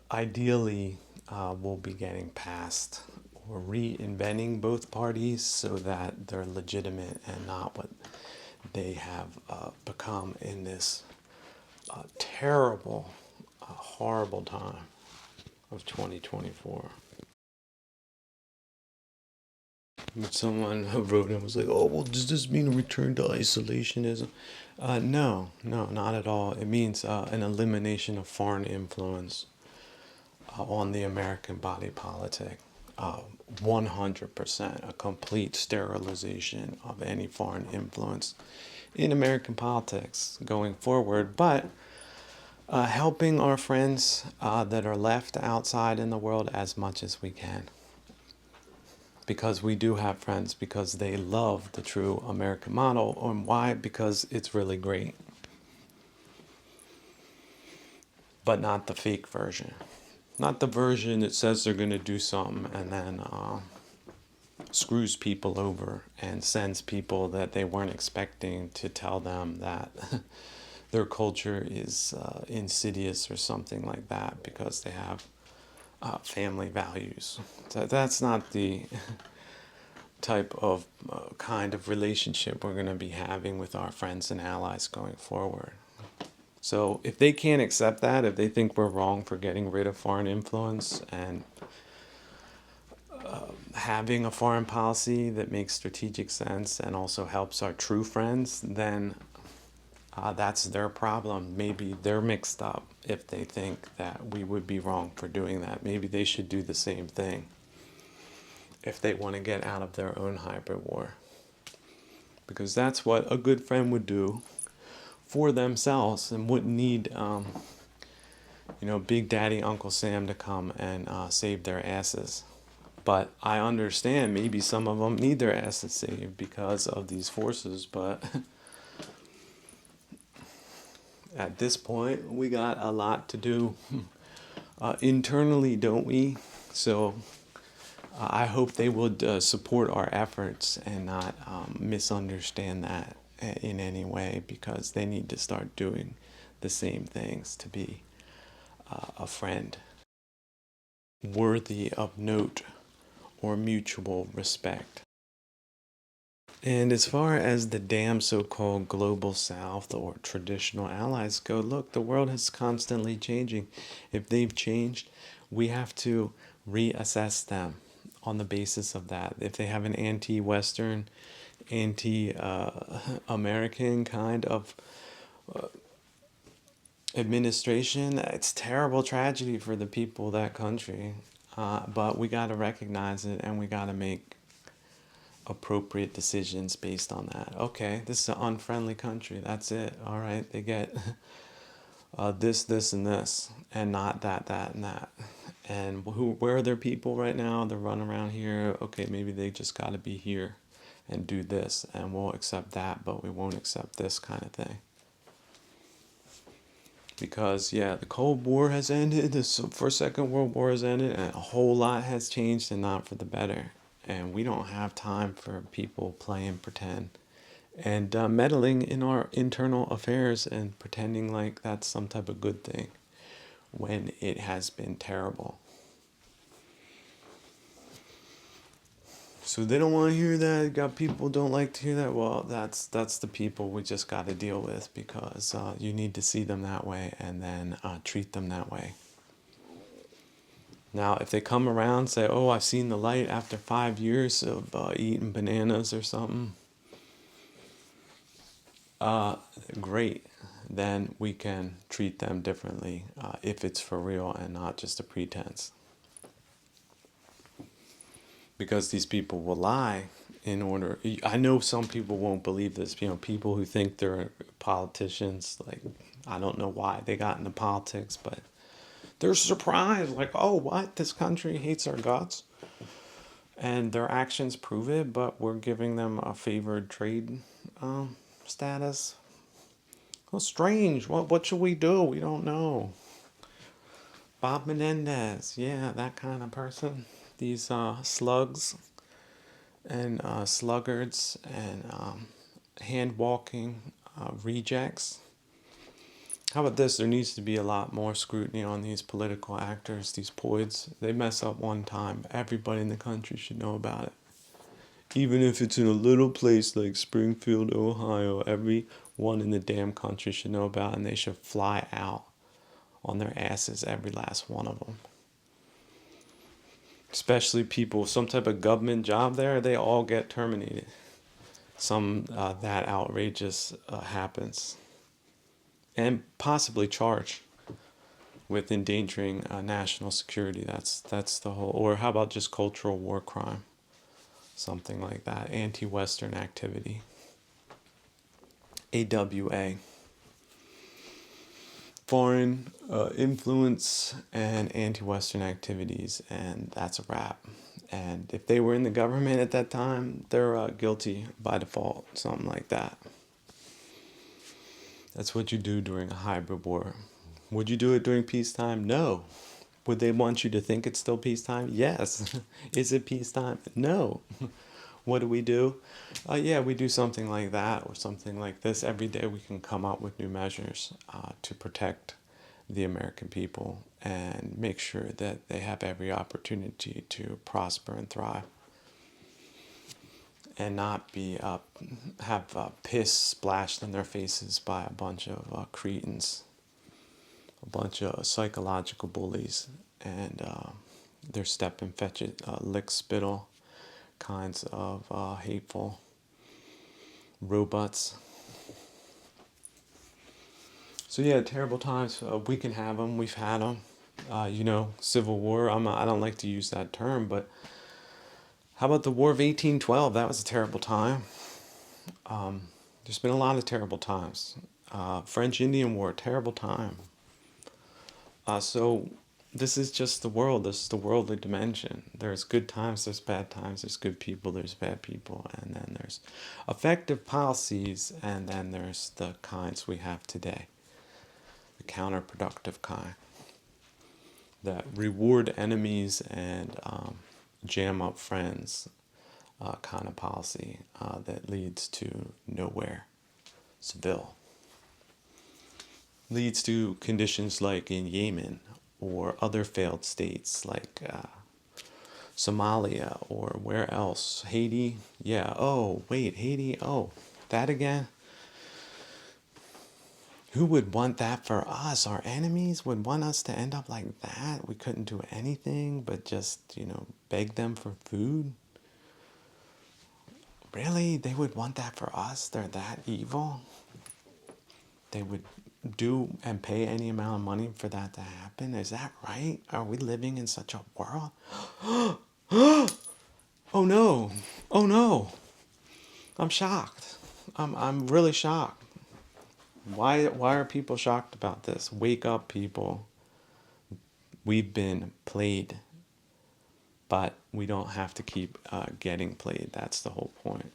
ideally, we'll be getting past or reinventing both parties so that they're legitimate and not what they have become in this terrible, horrible time of 2024. But someone wrote and was like, oh, well, does this mean a return to isolationism? No, not at all. It means an elimination of foreign influence on the American body politic. 100% a complete sterilization of any foreign influence in American politics going forward, but helping our friends that are left outside in the world as much as we can. Because we do have friends, because they love the true American model. And why? Because it's really great. But not the fake version. Not the version that says they're going to do something and then screws people over and sends people that they weren't expecting to tell them that their culture is insidious or something like that because they have family values. So that's not the type of kind of relationship we're going to be having with our friends and allies going forward. So if they can't accept that, if they think we're wrong for getting rid of foreign influence and having a foreign policy that makes strategic sense and also helps our true friends, then that's their problem. Maybe they're mixed up if they think that we would be wrong for doing that. Maybe they should do the same thing if they want to get out of their own hybrid war. Because that's what a good friend would do for themselves and wouldn't need, Big Daddy Uncle Sam to come and save their asses. But I understand maybe some of them need their asses saved because of these forces, but at this point, we got a lot to do internally, don't we? So I hope they would support our efforts and not misunderstand that in any way, because they need to start doing the same things to be a friend worthy of note or mutual respect. And as far as the damn so-called global south or traditional allies go, look, the world is constantly changing. If they've changed, we have to reassess them on the basis of that. If they have an anti-Western, anti-American kind of administration, it's terrible tragedy for the people of that country. But we got to recognize it, and we got to make appropriate decisions based on that. Okay, this is an unfriendly country. That's it. All right, they get this, and this, and not that, and that. And where are their people right now? They're running around here. Okay, maybe they just got to be here and do this, and we'll accept that, but we won't accept this kind of thing. Because, yeah, the Cold War has ended, the First, Second World War has ended, and a whole lot has changed, and not for the better. And we don't have time for people playing pretend and meddling in our internal affairs and pretending like that's some type of good thing when it has been terrible. So they don't want to hear that. Got people don't like to hear that. Well, that's the people we just got to deal with, because you need to see them that way and then treat them that way. Now, if they come around and say, "Oh, I've seen the light after 5 years of eating bananas or something," great. Then we can treat them differently if it's for real and not just a pretense. Because these people will lie in order. I know some people won't believe this. People who think they're politicians, like, I don't know why they got into politics, but they're surprised, like, oh, what? This country hates our guts? And their actions prove it, but we're giving them a favored trade status. Well, strange. What should we do? We don't know. Bob Menendez, yeah, that kind of person. These slugs and sluggards and hand-walking rejects. How about this? There needs to be a lot more scrutiny on these political actors, these poids. They mess up one time. Everybody in the country should know about it. Even if it's in a little place like Springfield, Ohio, everyone in the damn country should know about it, and they should fly out on their asses, every last one of them. Especially people, some type of government job there, they all get terminated. That outrageous happens. And possibly charged. with endangering national security. That's the whole. Or how about just cultural war crime? Something like that. Anti-Western activity. AWA. Foreign influence and anti-Western activities, and that's a wrap. And if they were in the government at that time, they're guilty by default, something like that. That's what you do during a hybrid war. Would you do it during peacetime? No. Would they want you to think it's still peacetime? Yes. Is it peacetime? No. What do? Yeah, we do something like that or something like this. Every day we can come up with new measures to protect the American people and make sure that they have every opportunity to prosper and thrive and not be have piss splashed in their faces by a bunch of cretins, a bunch of psychological bullies, and their step and fetch it, lick spittle kinds of hateful robots. So yeah, terrible times. We can have them. We've had them. Civil War. I don't like to use that term, but how about the War of 1812? That was a terrible time. There's been a lot of terrible times. French Indian War, terrible time. So this is just the world. This is the worldly dimension. There's good times, there's bad times, there's good people, there's bad people, and then there's effective policies, and then there's the kinds we have today, the counterproductive kind that reward enemies and jam up friends kind of policy that leads to nowhere. Seville. Leads to conditions like in Yemen or other failed states like Somalia or where else? Haiti? Yeah. Oh, wait, Haiti? Oh, that again? Who would want that for us? Our enemies would want us to end up like that? We couldn't do anything but just, beg them for food? Really? They would want that for us? They're that evil? They would do and pay any amount of money for that to happen? Is that right? Are we living in such a world? Oh no. Oh no. I'm shocked. I'm really shocked. Why are people shocked about this? Wake up, people. We've been played, but we don't have to keep getting played. That's the whole point.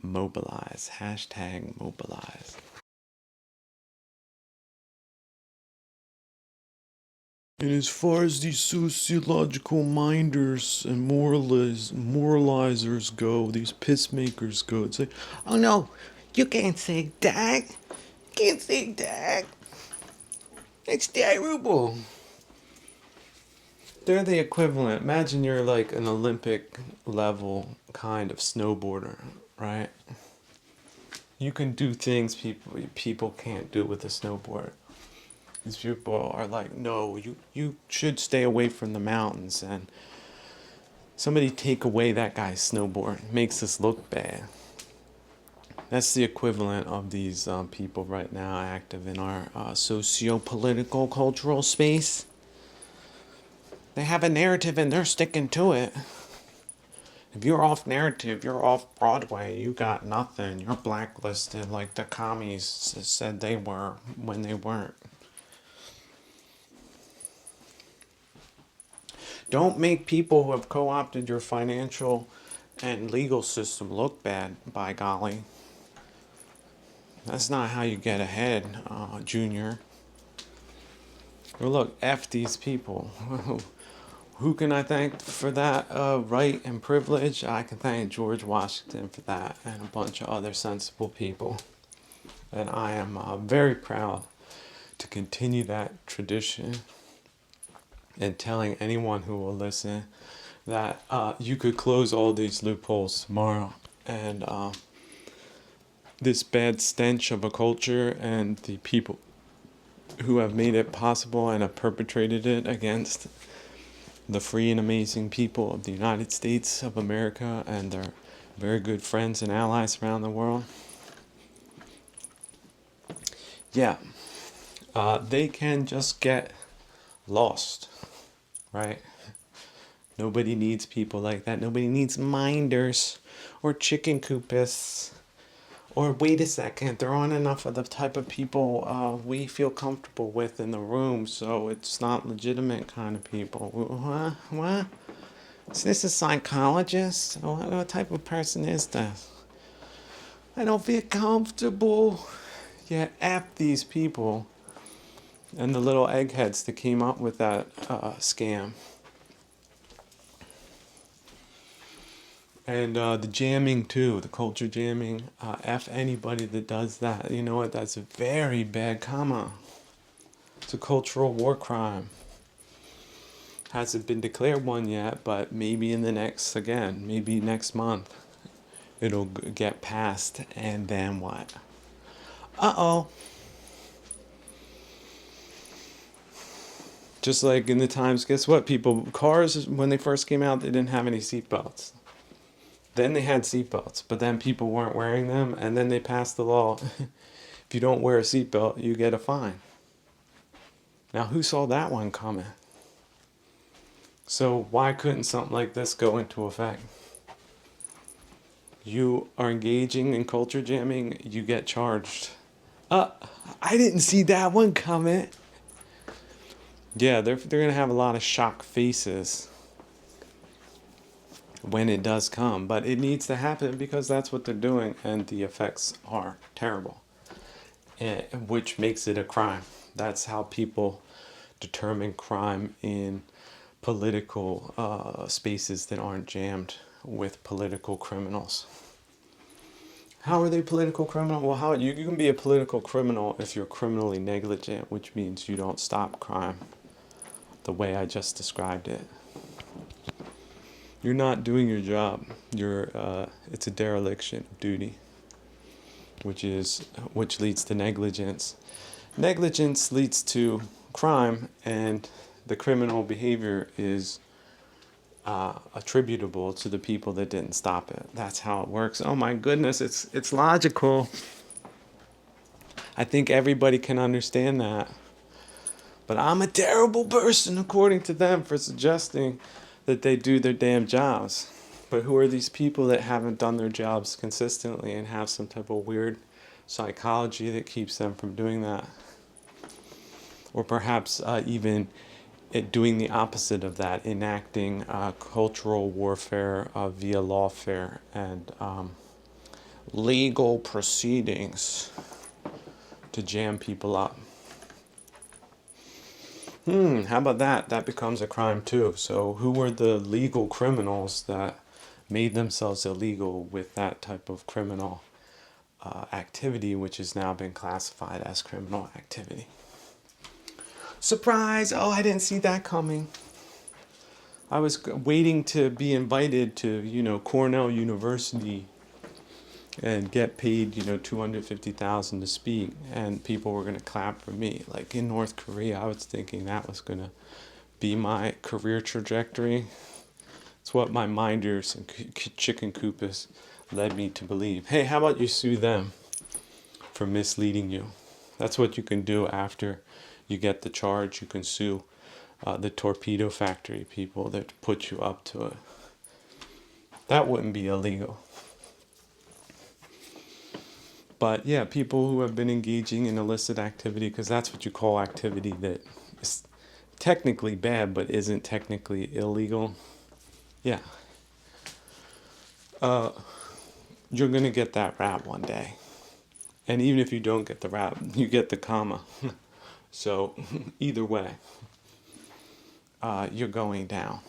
Mobilize. Hashtag mobilize. And as far as these sociological minders and moralizers go, these pissmakers go, it's like, oh no, you can't say that. Can't say that. It's terrible. They're the equivalent. Imagine you're like an Olympic level kind of snowboarder, right? You can do things people can't do with a snowboard. These people are like, no, you should stay away from the mountains, and somebody take away that guy's snowboard. It makes us look bad. That's the equivalent of these people right now active in our socio-political cultural space. They have a narrative and they're sticking to it. If you're off narrative, you're off Broadway, you got nothing. You're blacklisted like the commies said they were when they weren't. Don't make people who have co-opted your financial and legal system look bad, by golly. That's not how you get ahead, Junior. Well, look, F these people. Who can I thank for that right and privilege? I can thank George Washington for that and a bunch of other sensible people. And I am very proud to continue that tradition and telling anyone who will listen that you could close all these loopholes tomorrow. And this bad stench of a culture and the people who have made it possible and have perpetrated it against the free and amazing people of the United States of America and their very good friends and allies around the world. Yeah. they can just get lost, right? Nobody needs people like that. Nobody needs minders or chicken coopists. Or wait a second, there aren't enough of the type of people we feel comfortable with in the room, so it's not legitimate kind of people. What? Is this a psychologist? What type of person is this? I don't feel comfortable. Yeah, F these people and the little eggheads that came up with that scam. And the jamming too, the culture jamming. F anybody that does that. You know what? That's a very bad karma. It's a cultural war crime. Hasn't been declared one yet, but maybe in the maybe next month, it'll get passed. And then what? Uh-oh. Just like in the times, guess what? Cars, when they first came out, they didn't have any seatbelts. Then they had seatbelts, but then people weren't wearing them, and then they passed the law. If you don't wear a seatbelt, you get a fine. Now, who saw that one coming? So why couldn't something like this go into effect? You are engaging in culture jamming, you get charged. I didn't see that one coming. Yeah, they're going to have a lot of shocked faces when it does come, but it needs to happen because that's what they're doing, and the effects are terrible, which makes it a crime. That's how people determine crime in political spaces that aren't jammed with political criminals. How are they political criminal? Well, how you can be a political criminal if you're criminally negligent, which means you don't stop crime the way I just described it. You're not doing your job. It's a dereliction of duty, which leads to negligence. Negligence leads to crime, and the criminal behavior is attributable to the people that didn't stop it. That's how it works. Oh my goodness, it's logical. I think everybody can understand that. But I'm a terrible person, according to them, for suggesting that they do their damn jobs. But who are these people that haven't done their jobs consistently and have some type of weird psychology that keeps them from doing that? Or perhaps even doing the opposite of that, enacting cultural warfare via lawfare and legal proceedings to jam people up. How about that? That becomes a crime too. So who were the legal criminals that made themselves illegal with that type of criminal activity, which has now been classified as criminal activity? Surprise! Oh, I didn't see that coming. I was waiting to be invited to, Cornell University and get paid, $250,000 to speak, and people were going to clap for me. Like in North Korea, I was thinking that was going to be my career trajectory. It's what my minders and chicken coopists led me to believe. Hey, how about you sue them for misleading you? That's what you can do after you get the charge. You can sue the torpedo factory people that put you up to it. That wouldn't be illegal. But yeah, people who have been engaging in illicit activity, because that's what you call activity that is technically bad but isn't technically illegal. Yeah. You're going to get that rap one day. And even if you don't get the rap, you get the comma. So either way, you're going down.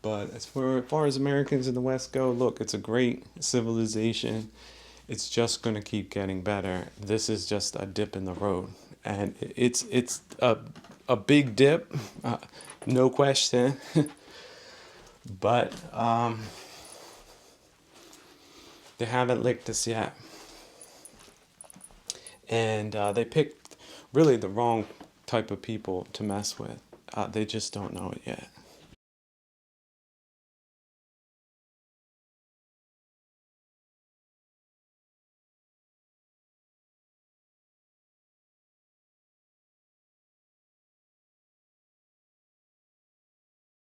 But as far as Americans in the West go, look, it's a great civilization. It's just going to keep getting better. This is just a dip in the road. And it's a big dip, no question. But they haven't licked us yet. And they picked really the wrong type of people to mess with. They just don't know it yet.